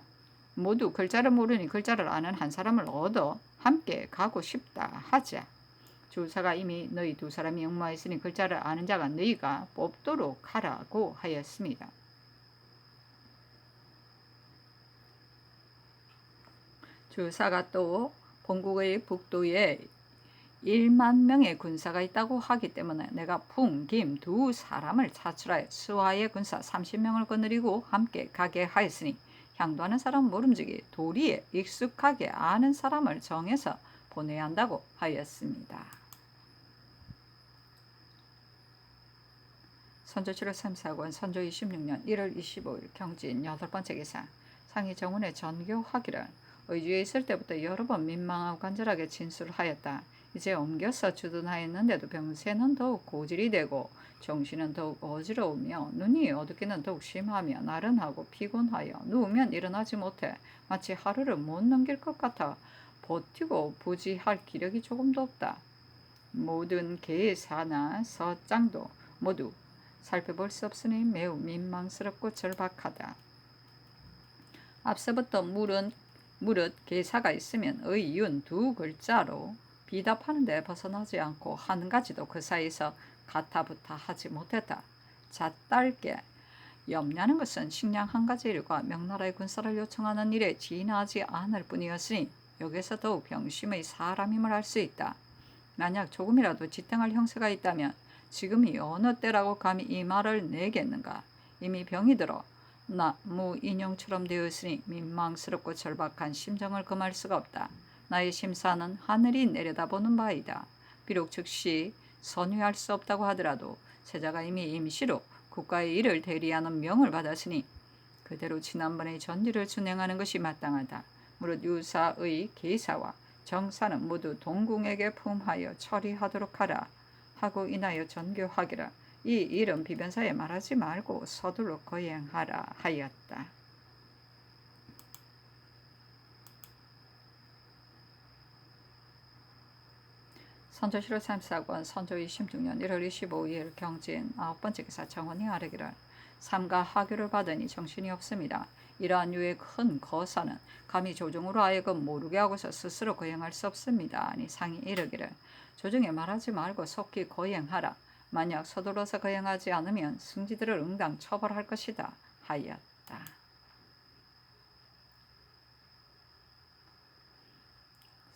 모두 글자를 모르니 글자를 아는 한 사람을 얻어 함께 가고 싶다 하자. 주사가 이미 너희 두 사람이 역모하였으니 글자를 아는 자가 너희가 뽑도록 하라고 하였습니다. 주사가 또 본국의 북도에 1만 명의 군사가 있다고 하기 때문에 내가 풍, 김 두 사람을 차출하여 수하의 군사 30명을 거느리고 함께 가게 하였으니 향도하는 사람은 모름지기 도리에 익숙하게 아는 사람을 정해서 보내야 한다고 하였습니다. 선조실록 34권 선조 26년 1월 25일 경진 8번째 기사 상이 정원에 전교하기를 의주에 있을 때부터 여러 번 민망하고 간절하게 진술하였다. 이제 옮겨서 주둔하였는데도 병세는 더욱 고질이 되고 정신은 더욱 어지러우며 눈이 어둡기는 더욱 심하며 나른하고 피곤하여 누우면 일어나지 못해 마치 하루를 못 넘길 것 같아 버티고 부지할 기력이 조금도 없다. 모든 계사나 서장도 모두 살펴볼 수 없으니 매우 민망스럽고 절박하다. 앞서부터 무릇 계사가 있으면 의윤 두 글자로 비답하는데 벗어나지 않고 한 가지도 그 사이에서 가타부타 하지 못했다. 잣달게 염려하는 것은 식량 한 가지 일과 명나라의 군사를 요청하는 일에 지나지 않을 뿐이었으니 여기서 더욱 병심의 사람임을 알 수 있다. 만약 조금이라도 지탱할 형세가 있다면 지금이 어느 때라고 감히 이 말을 내겠는가. 이미 병이 들어 나무 인형처럼 되었으니 민망스럽고 절박한 심정을 금할 수가 없다. 나의 심사는 하늘이 내려다보는 바이다. 비록 즉시 선회할 수 없다고 하더라도 세자가 이미 임시로 국가의 일을 대리하는 명을 받았으니 그대로 지난번의 전리를 준행하는 것이 마땅하다. 무릇 유사의 계사와 정사는 모두 동궁에게 품하여 처리하도록 하라 하고 인하여 전교하기라. 이 일은 비변사에 말하지 말고 서둘러 거행하라 하였다. 선조실록 34권 선조 26년 1월 25일 경진 9번째 기사 정원이 아뢰기를 삼가 하교를 받으니 정신이 없습니다. 이러한 유의 큰 거사는 감히 조정으로 하여금 모르게 하고서 스스로 거행할 수 없습니다. 아니 상이 이르기를 조정에 말하지 말고 속히 거행하라. 만약 서둘러서 거행하지 않으면 승지들을 응당 처벌할 것이다 하였다.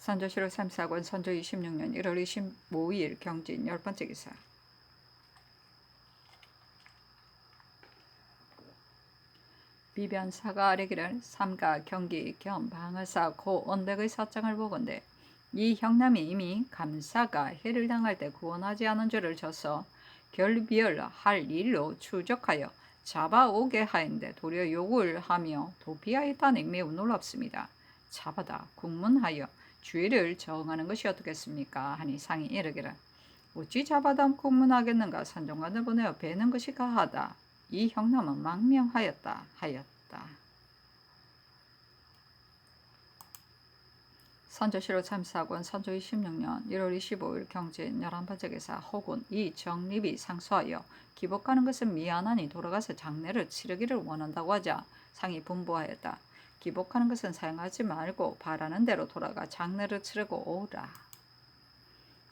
선조실록 34권 선조 26년 1월 25일 경진 10번째 기사 비변사가 아뢰기를 삼가 경기 겸 방의사 고 언덕의 사장을 보건대 이 형남이 이미 감사가 해를 당할 때 구원하지 않은 죄를 져서 결비열할 일로 추적하여 잡아오게 하였는데 도리어 욕을 하며 도피하였다니 매우 놀랍습니다. 잡아다 국문하여 죄를 정하는 것이 어떻겠습니까? 하니 상이 이르기를 어찌 잡아다 국문하겠는가? 선정관을 보내어 베는 것이 가하다. 이 형남은 망명하였다 하였다. 선조실록 34권 선조 26년 1월 25일 경진 11번째 기사 혹은 이 정립이 상소하여 기복하는 것은 미안하니 돌아가서 장례를 치르기를 원한다고 하자 상이 분부하였다. 기복하는 것은 사용하지 말고 바라는 대로 돌아가 장례를 치르고 오라.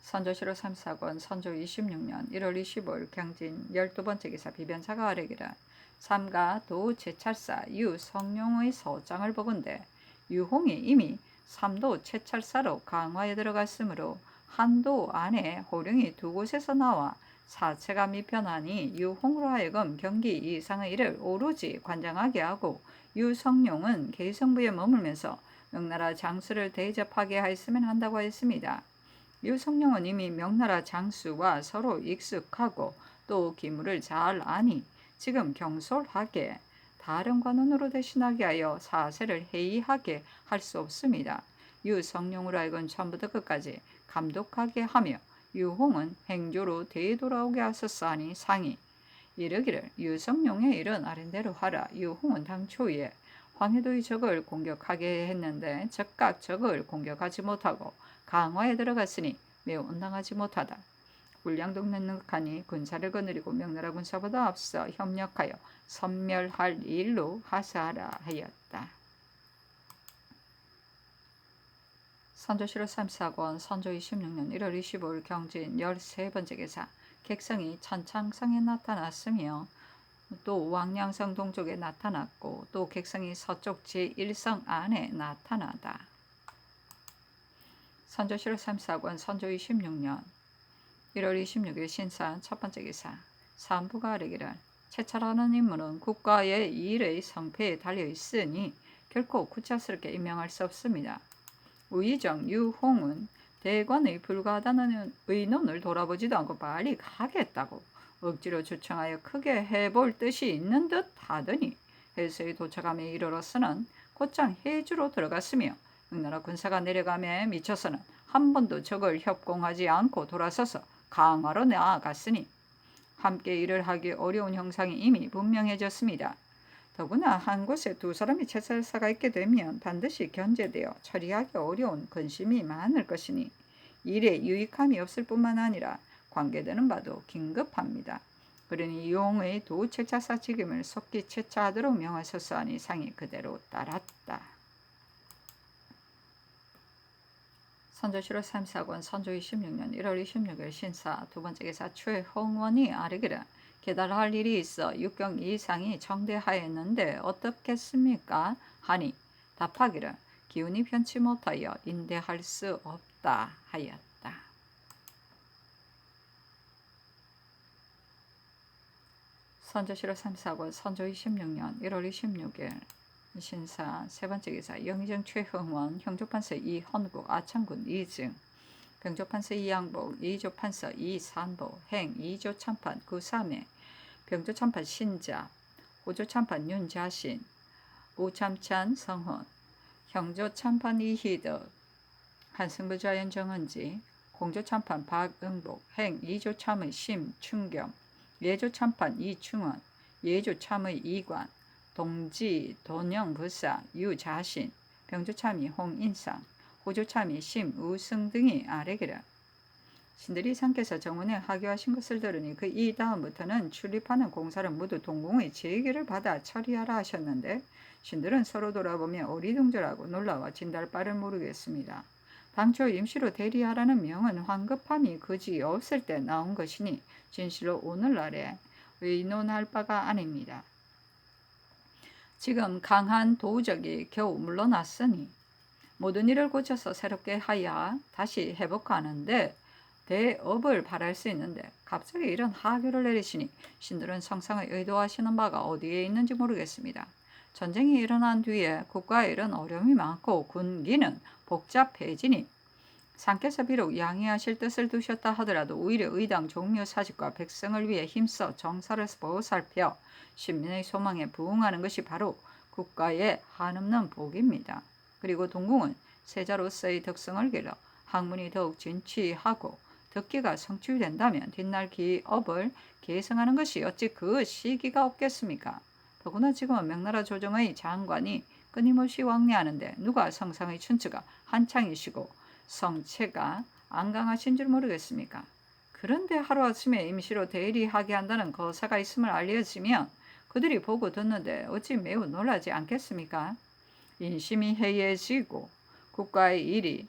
선조실록 34권 선조 26년 1월 25일 경진 12번째 기사 비변사가 아뢰기를 삼가 도 제찰사 유 성룡의 소장을 보건대 유홍이 이미 삼도 채찰사로 강화에 들어갔으므로 한도 안에 호령이 두 곳에서 나와 사체가 미편하니 유홍으로 하여금 경기 이상의 일을 오로지 관장하게 하고 유성룡은 계성부에 머물면서 명나라 장수를 대접하게 하였으면 한다고 하였습니다. 유성룡은 이미 명나라 장수와 서로 익숙하고 또 기물을 잘 아니 지금 경솔하게 다른 관원으로 대신하게 하여 사세를 해이하게 할 수 없습니다. 유성룡으로 하여금 처음부터 끝까지 감독하게 하며 유홍은 행조로 되돌아오게 하셨사니 상이 이르기를 유성룡의 일은 아랜대로 하라. 유홍은 당초에 황해도의 적을 공격하게 했는데 즉각 적을 공격하지 못하고 강화에 들어갔으니 매우 온당하지 못하다. 군량도 능력하니 군사를 거느리고 명나라 군사보다 앞서 협력하여 섬멸할 일로 하사하라 하였다. 선조실록 34권 선조 26년 1월 25일 경진 13번째 기사 객성이 천창성에 나타났으며 또 왕량성 동쪽에 나타났고 또 객성이 서쪽 제1성 안에 나타나다. 선조실록 34권 선조 26년 1월 26일 신사 첫 번째 기사 산부가 아뢰기를 채찰하는 인물은 국가의 일의 성패에 달려 있으니 결코 구차스럽게 임명할 수 없습니다. 우의정 유홍은 대관의 불가하다는 의논을 돌아보지도 않고 빨리 가겠다고 억지로 주청하여 크게 해볼 뜻이 있는 듯 하더니 해서의 도착함에 이르러서는 곧장 해주로 들어갔으며 명나라 군사가 내려감에 미쳐서는 한 번도 적을 협공하지 않고 돌아서서 강화로 나아갔으니 함께 일을 하기 어려운 형상이 이미 분명해졌습니다. 더구나 한 곳에 두 사람이 채찰사가 있게 되면 반드시 견제되어 처리하기 어려운 근심이 많을 것이니 일에 유익함이 없을 뿐만 아니라 관계되는 바도 긴급합니다. 그러니 유홍의 두 채찰사 직임을 속히 채차하도록 명하셨사니 상이 그대로 따랐다. 선조실록 34권 선조 26년 1월 26일 신사 두 번째 기사 최홍원이 아뢰기를 계달할 일이 있어 육경 이상이 청대하였는데 어떻겠습니까? 하니 답하기를 기운이 편치 못하여 인대할 수 없다 하였다. 선조실록 34권 선조 26년 1월 26일 신사 세 번째 기사 영의정 최흥원 형조판서 이헌국 아창군 이증 병조판서 이양복 이조판서 이산보 행 이조참판 구삼회 병조참판 신자 호조참판 윤자신 우참찬 성헌 형조참판 이희덕 한승부좌연 정은지 공조참판 박응복 행 이조참의 심충겸 예조참판 이충원 예조참의 이관 동지 돈영부사 유자신 병조참이 홍인상 호조참이 심우승 등이 아뢰기를 신들이 상께서 정원에 하교하신 것을 들으니 그 이 다음부터는 출입하는 공사를 모두 동궁의 제의를 받아 처리하라 하셨는데 신들은 서로 돌아보며 어리둥절하고 놀라워 진달 바를 모르겠습니다. 당초 임시로 대리하라는 명은 황급함이 그지 없을 때 나온 것이니 진실로 오늘날에 의논할 바가 아닙니다. 지금 강한 도적이 겨우 물러났으니 모든 일을 고쳐서 새롭게 하여 다시 회복하는데 대업을 바랄 수 있는데 갑자기 이런 하교를 내리시니 신들은 성상의 의도하시는 바가 어디에 있는지 모르겠습니다. 전쟁이 일어난 뒤에 국가에 이런 어려움이 많고 군기는 복잡해지니 상께서 비록 양해하실 뜻을 두셨다 하더라도 오히려 의당 종묘 사직과 백성을 위해 힘써 정사를 보살펴 신민의 소망에 부응하는 것이 바로 국가의 한없는 복입니다. 그리고 동궁은 세자로서의 덕성을 길러 학문이 더욱 진취하고 덕기가 성취된다면 뒷날 기업을 계승하는 것이 어찌 그 시기가 없겠습니까? 더구나 지금은 명나라 조정의 장관이 끊임없이 왕래하는데 누가 성상의 춘추가 한창이시고 성체가 안강하신 줄 모르겠습니까? 그런데 하루아침에 임시로 대리하게 한다는 거사가 있음을 알려지면 그들이 보고 듣는데 어찌 매우 놀라지 않겠습니까? 인심이 해이해지고 국가의 일이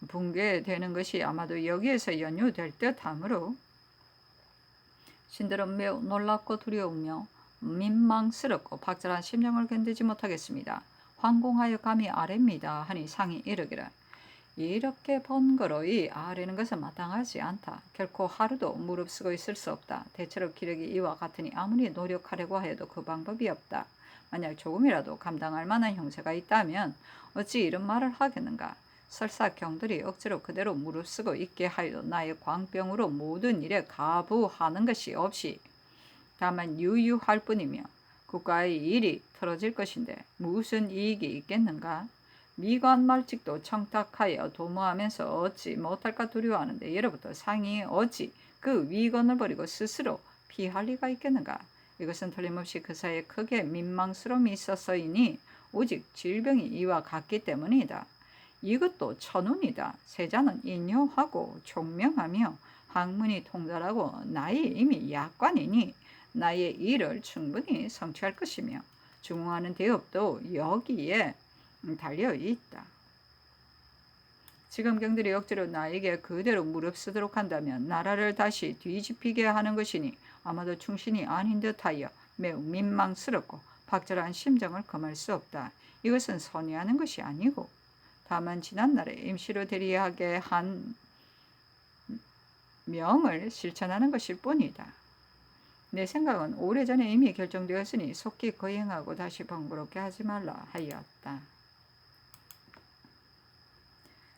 붕괴되는 것이 아마도 여기에서 연유될 듯하므로 신들은 매우 놀랍고 두려우며 민망스럽고 박절한 심정을 견디지 못하겠습니다. 황공하여 감히 아래입니다 하니 상이 이르기를 이렇게 번거로이 아뢰는 것은 마땅하지 않다. 결코 하루도 무릅쓰고 있을 수 없다. 대체로 기력이 이와 같으니 아무리 노력하려고 해도 그 방법이 없다. 만약 조금이라도 감당할 만한 형세가 있다면 어찌 이런 말을 하겠는가. 설사 경들이 억지로 그대로 무릅쓰고 있게 하여도 나의 광병으로 모든 일에 가부하는 것이 없이 다만 유유할 뿐이며 국가의 일이 틀어질 것인데 무슨 이익이 있겠는가. 미관말직도 청탁하여 도모하면서 어찌 못할까 두려워하는데 예로부터 상이 어찌 그 위건을 버리고 스스로 피할 리가 있겠는가. 이것은 틀림없이 그 사이에 크게 민망스러움이 있었으니 오직 질병이 이와 같기 때문이다. 이것도 천운이다. 세자는 인효하고 총명하며 학문이 통달하고 나이 이미 약관이니 나의 일을 충분히 성취할 것이며 중흥하는 대업도 여기에 달려 있다. 지금 경들이 억지로 나에게 그대로 무릅쓰도록 한다면 나라를 다시 뒤집히게 하는 것이니 아마도 충신이 아닌 듯하여 매우 민망스럽고 박절한 심정을 금할 수 없다. 이것은 선의하는 것이 아니고 다만 지난날에 임시로 대리하게 한 명을 실천하는 것일 뿐이다. 내 생각은 오래전에 이미 결정되었으니 속히 거행하고 다시 번거롭게 하지 말라 하였다.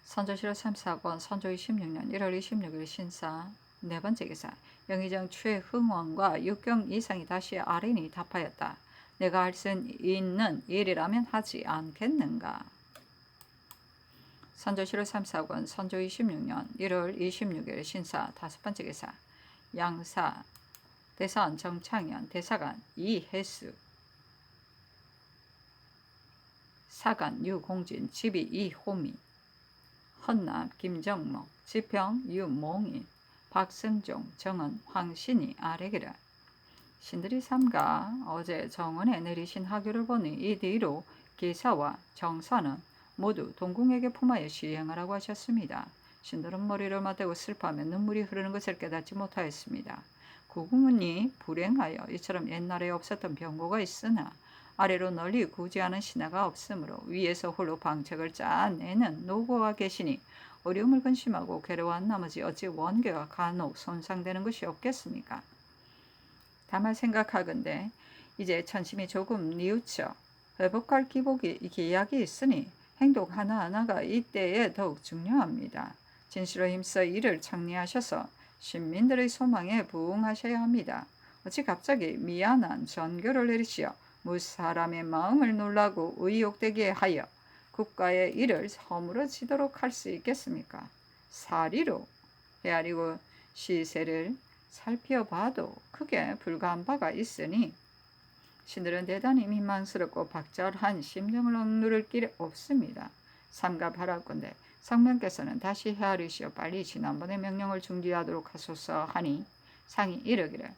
선조실록 3사건 선조 26년 1월 26일 신사 네 번째 기사 영의정 최흥원과 육경 이상이 다시 아뢰니 답하였다. 내가 할 수 있는 일이라면 하지 않겠는가. 선조실록 3사건 선조 26년 1월 26일 신사 다섯 번째 기사 양사 대사원 정창현 대사관 이혜수 사관 유공진 지비 이호미 헌납 김정목 지평 유몽인 박승종 정은 황신이 아뢰기를 신들이 삼가 어제 정원에 내리신 하교를 보니 이 뒤로 기사와 정사는 모두 동궁에게 품하여 시행하라고 하셨습니다. 신들은 머리를 맞대고 슬퍼하며 눈물이 흐르는 것을 깨닫지 못하였습니다. 국군이 불행하여 이처럼 옛날에 없었던 병고가 있으나 아래로 널리 구제하는 신하가 없으므로 위에서 홀로 방책을 짜내는 노고가 계시니 어려움을 근심하고 괴로워한 나머지 어찌 원계가 간혹 손상되는 것이 없겠습니까? 다만 생각하건대 이제 천심이 조금 뉘우쳐 회복할 기약이 있으니 행동 하나하나가 이때에 더욱 중요합니다. 진실로 힘써 이를 창리하셔서 신민들의 소망에 부응하셔야 합니다. 어찌 갑자기 미안한 전교를 내리시어 무사람의 마음을 놀라고 의욕되게 하여 국가의 일을 허물어지도록 할 수 있겠습니까? 사리로 헤아리고 시세를 살펴봐도 크게 불가한 바가 있으니 신들은 대단히 민망스럽고 박절한 심정을 억누를 길이 없습니다. 삼가 바랄건대 상명께서는 다시 헤아리시어 빨리 지난번의 명령을 중지하도록 하소서 하니 상이 이르기를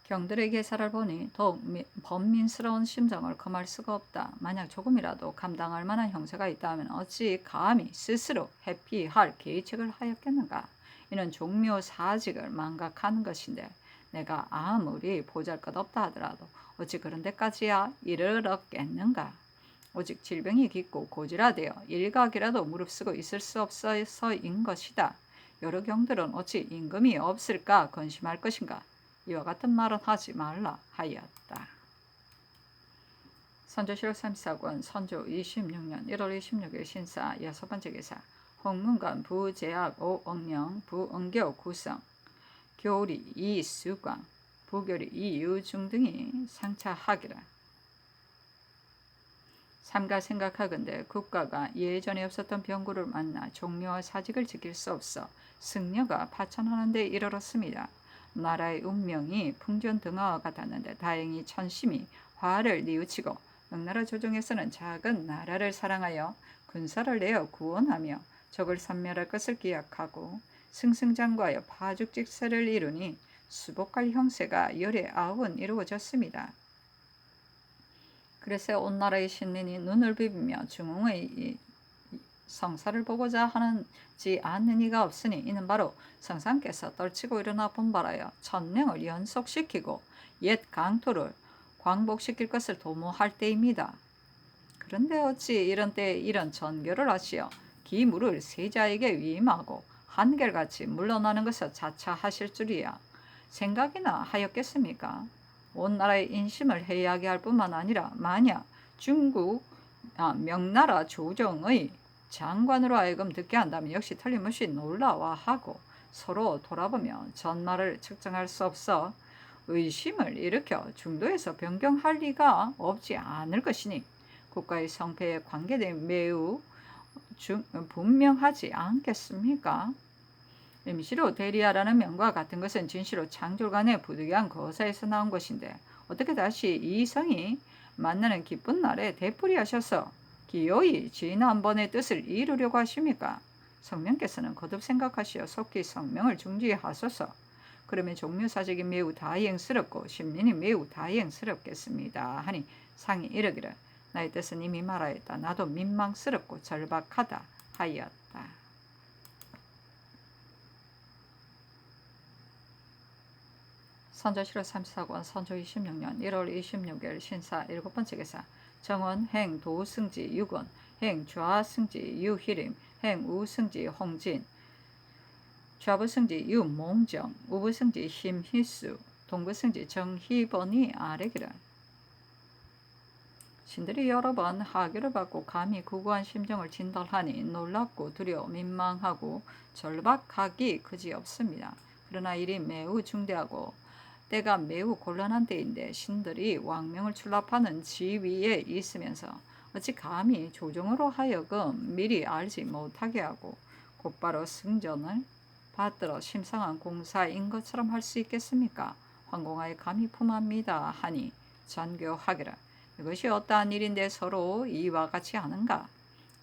경들의 계사를 보니 더욱 번민스러운 심정을 금할 수가 없다. 만약 조금이라도 감당할 만한 형세가 있다면 어찌 감히 스스로 회피할 계책을 하였겠는가. 이는 종묘 사직을 망각하는 것인데 내가 아무리 보잘것없다 하더라도 어찌 그런 데까지야 이르렀겠는가. 오직 질병이 깊고 고질화되어 일각이라도 무릅쓰고 있을 수 없어서인 것이다. 여러 경들은 어찌 임금이 없을까 건심할 것인가. 이와 같은 말은 하지 말라 하였다. 선조실록 34권 선조 26년 1월 26일 신사 6번째 기사 홍문관 부제학 5억령 부응교 구성 교리 이수광 부교리 이유중 등이 상차하기라. 삼가 생각하건대 국가가 예전에 없었던 병구를 만나 종묘와 사직을 지킬 수 없어 승려가 파천하는 데 이르렀습니다. 나라의 운명이 풍전등화와 같았는데 다행히 천심이 화를 뉘우치고 명나라 조정에서는 작은 나라를 사랑하여 군사를 내어 구원하며 적을 섬멸할 것을 기약하고 승승장구하여 파죽직세를 이루니 수복할 형세가 열에 9은 이루어졌습니다. 그래서 온 나라의 신민이 눈을 비비며 중흥의 성사를 보고자 하는지 아는 이가 없으니 이는 바로 성상께서 떨치고 일어나 분발하여 천명을 연속시키고 옛 강토를 광복시킬 것을 도모할 때입니다. 그런데 어찌 이런 때에 이런 전결을 하시어 기물을 세자에게 위임하고 한결같이 물러나는 것을 자처하실 줄이야 생각이나 하였겠습니까? 온 나라의 인심을 해이하게 할 뿐만 아니라 만약 명나라 조정의 장관으로 하여금 듣게 한다면 역시 틀림없이 놀라워하고 서로 돌아보며 전말을 측정할 수 없어 의심을 일으켜 중도에서 변경할 리가 없지 않을 것이니 국가의 성패에 관계된 매우 분명하지 않겠습니까? 임시로 대리하라는 명과 같은 것은 진시로 창졸간의 부득이한 거사에서 나온 것인데 어떻게 다시 이 성이 만나는 기쁜 날에 되풀이하셔서 기어이 지난번의 뜻을 이루려고 하십니까? 성명께서는 거듭 생각하시어 속히 성명을 중지하소서. 그러면 종묘사직이 매우 다행스럽고 심린이 매우 다행스럽겠습니다. 하니 상이 이르기를 나의 뜻은 이미 말하였다. 나도 민망스럽고 절박하다 하였다. 선조실록 34권 선조 26년 1월 26일 신사 7번째 기사 정원 행 도승지 유건 행 좌승지 유희림 행 우승지 홍진 좌부승지 유몽정 우부승지 심희수 동부승지 정희번이 아래기를 신들이 여러 번 하교를 받고 감히 구구한 심정을 진달하니 놀랍고 두려워 민망하고 절박하기 그지없습니다. 그러나 일이 매우 중대하고 때가 매우 곤란한 때인데 신들이 왕명을 출납하는 지위에 있으면서 어찌 감히 조정으로 하여금 미리 알지 못하게 하고 곧바로 승전을 받들어 심상한 공사인 것처럼 할 수 있겠습니까? 황공하에 감히 품합니다 하니 전교하기라. 이것이 어떠한 일인데 서로 이와 같이 하는가?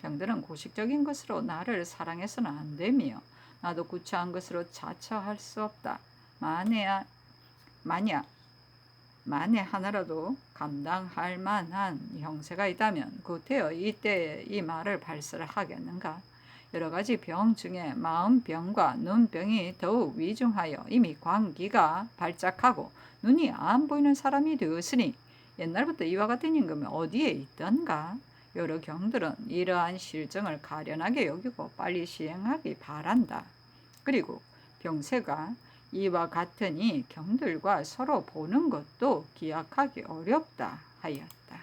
경들은 고식적인 것으로 나를 사랑해서는 안 되며 나도 구차한 것으로 자처할 수 없다. 만에 하나라도 감당할 만한 형세가 있다면 구태여 이때에 이 말을 발설을 하겠는가? 여러 가지 병 중에 마음병과 눈병이 더욱 위중하여 이미 광기가 발작하고 눈이 안 보이는 사람이 되었으니 옛날부터 이와 같은 임금이 어디에 있던가? 여러 경들은 이러한 실정을 가련하게 여기고 빨리 시행하기 바란다. 그리고 병세가 이와 같으니 경들과 서로 보는 것도 기약하기 어렵다 하였다.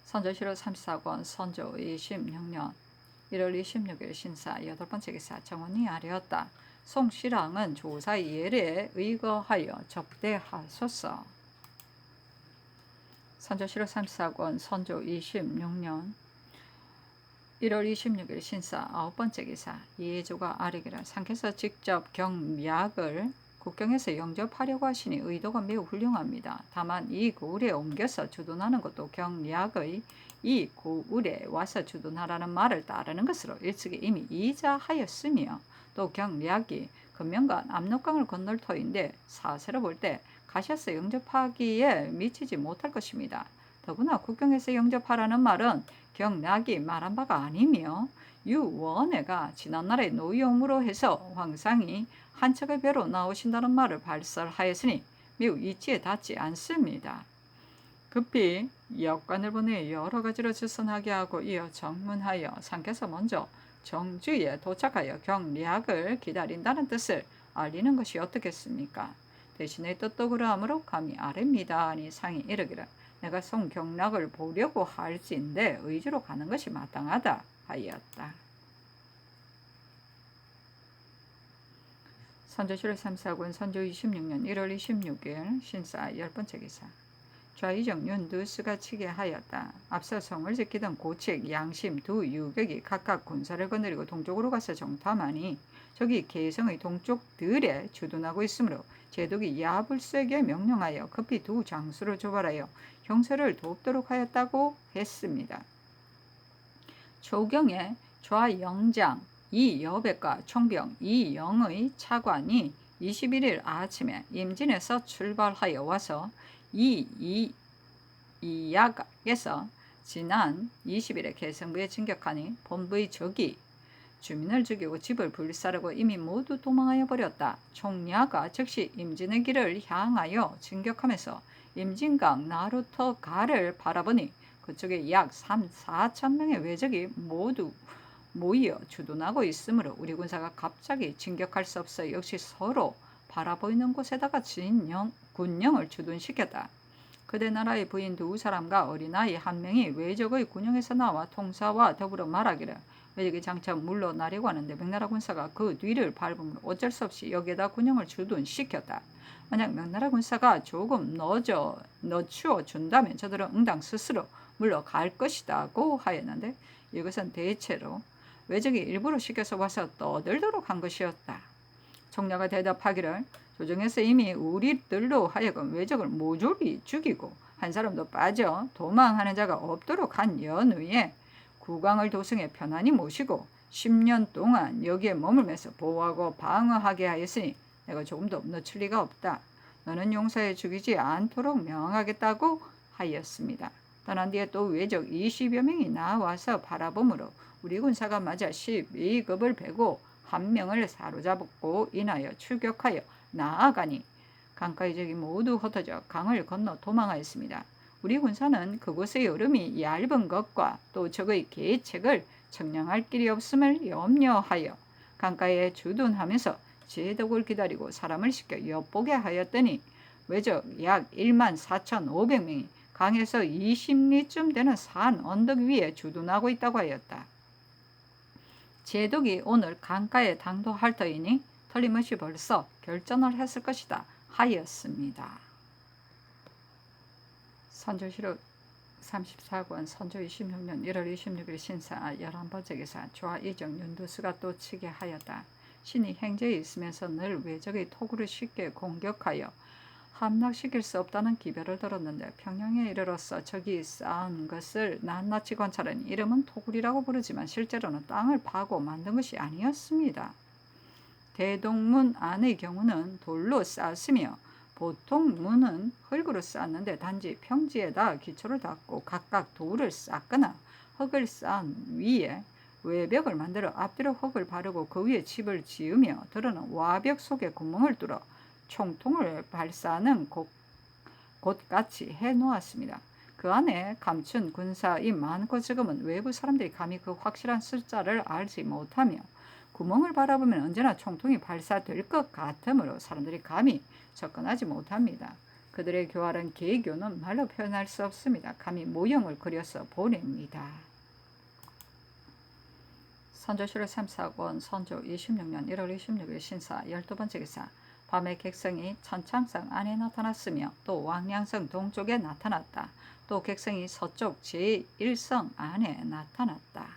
선조실록 34권 선조 26년 1월 26일 신사 8번째 기사 정원이 아뢰었다. 송씨랑은 조사의 예례에 의거하여 접대하소서. 선조실록 34권 선조 26년 1월 26일 신사 9번째 기사 이해조가 아뢰기를 상께서 직접 경약을 국경에서 영접하려고 하시니 의도가 매우 훌륭합니다. 다만 이 고을에 옮겨서 주둔하는 것도 경략의 이 고을에 와서 주둔하라는 말을 따르는 것으로 일찍이 이미 이자하였으며, 또 경략이 금명과 압록강을 건널 터인데 사세로 볼 때 가셔서 영접하기에 미치지 못할 것입니다. 더구나 국경에서 영접하라는 말은 경략이 말한 바가 아니며 유원회가 지난날의 노여움으로 해서 황상이 한 척의 배로 나오신다는 말을 발설하였으니 매우 이치에 닿지 않습니다. 급히 역관을 보내 여러 가지로 주선하게 하고 이어 정문하여 상께서 먼저 정주에 도착하여 경략을 기다린다는 뜻을 알리는 것이 어떻겠습니까? 대신에 뜻도 그러하므로 감히 아뢰입니다 하니 상이 이르기를 내가 송경락을 보려고 할지인데 의주로 가는 것이 마땅하다 하였다. 선조실 3사군 선조 26년 1월 26일 신사 10번째 기사. 좌이정 윤두수가 치게 하였다. 앞서 성을 지키던 고책, 양심 두 유격이 각각 군사를 거느리고 동쪽으로 가서 정탐하니 저기 개성의 동쪽들에 주둔하고 있으므로 제독이 야불세게 명령하여 급히 두 장수를 조발하여 형세를 돕도록 하였다고 했습니다. 초경에 좌영장 이여백과 총병 이영의 차관이 21일 아침에 임진에서 출발하여 와서 이야각에서 지난 20일에 개성부에 진격하니 본부의 적이 주민을 죽이고 집을 불사르고 이미 모두 도망하여 버렸다. 총야가 즉시 임진의 길을 향하여 진격하면서 임진강 나루터가를 바라보니 그쪽에 약 3, 4천 명의 외적이 모두 모여 주둔하고 있으므로 우리 군사가 갑자기 진격할 수 없어 역시 서로 바라보이는 곳에다가 군령을 주둔시켰다. 그대 나라의 부인 두 사람과 어린아이 한 명이 외적의 군영에서 나와 통사와 더불어 말하기를 외적이 장차 물러나려고 하는데 명나라 군사가 그 뒤를 밟으므로 어쩔 수 없이 여기에다 군영을 주둔시켰다. 만약 명나라 군사가 조금 늦추어 준다면 저들은 응당 스스로 물러갈 것이다고 하였는데 이것은 대체로 외적이 일부러 시켜서 와서 떠들도록 한 것이었다. 총야가 대답하기를 조정에서 이미 우리들로 하여금 외적을 모조리 죽이고 한 사람도 빠져 도망하는 자가 없도록 한 연후에 국왕을 도성에 편안히 모시고 10년 동안 여기에 머물면서 보호하고 방어하게 하였으니 내가 조금도 늦출 리가 없다. 너는 용서해 죽이지 않도록 명하겠다고 하였습니다. 떠난 뒤에 또 외적 20여 명이 나와서 바라보므로 우리 군사가 맞아 12급을 베고 한 명을 사로잡고 인하여 출격하여 나아가니 강가의 적이 모두 흩어져 강을 건너 도망하였습니다. 우리 군사는 그곳의 여름이 얇은 것과 또 적의 계책을 청량할 길이 없음을 염려하여 강가에 주둔하면서 제독을 기다리고 사람을 시켜 엿보게 하였더니 외적 약 14,500명이 강에서 20리쯤 되는 산 언덕 위에 주둔하고 있다고 하였다. 제독이 오늘 강가에 당도할 터이니 틀림없이 벌써 결전을 했을 것이다 하였습니다. 선조실록 34권 선조 26년 1월 26일 신사 11번째 기사. 좌이정 윤두수가 또 치게 하였다. 신이 행제에 있으면서 늘 외적의 토굴을 쉽게 공격하여 함락시킬 수 없다는 기별을 들었는데 평양에 이르러서 적이 쌓은 것을 낱낱이 관찰하니 이름은 토굴이라고 부르지만 실제로는 땅을 파고 만든 것이 아니었습니다. 대동문 안의 경우는 돌로 쌓았으며 보통 문은 흙으로 쌓았는데 단지 평지에다 기초를 닦고 각각 돌을 쌓거나 흙을 쌓은 위에 외벽을 만들어 앞뒤로 흙을 바르고 그 위에 집을 지으며 들어는 와벽 속에 구멍을 뚫어 총통을 발사하는 곳같이 해놓았습니다. 그 안에 감춘 군사이 많고 적음은 외부 사람들이 감히 그 확실한 숫자를 알지 못하며 구멍을 바라보면 언제나 총통이 발사될 것 같으므로 사람들이 감히 접근하지 못합니다. 그들의 교활한 계교는 말로 표현할 수 없습니다. 감히 모형을 그려서 보냅니다. 선조실록 3사권 선조 26년 1월 26일 신사 12번째 기사. 밤에 객성이 천창성 안에 나타났으며 또 왕량성 동쪽에 나타났다. 또 객성이 서쪽 제1성 안에 나타났다.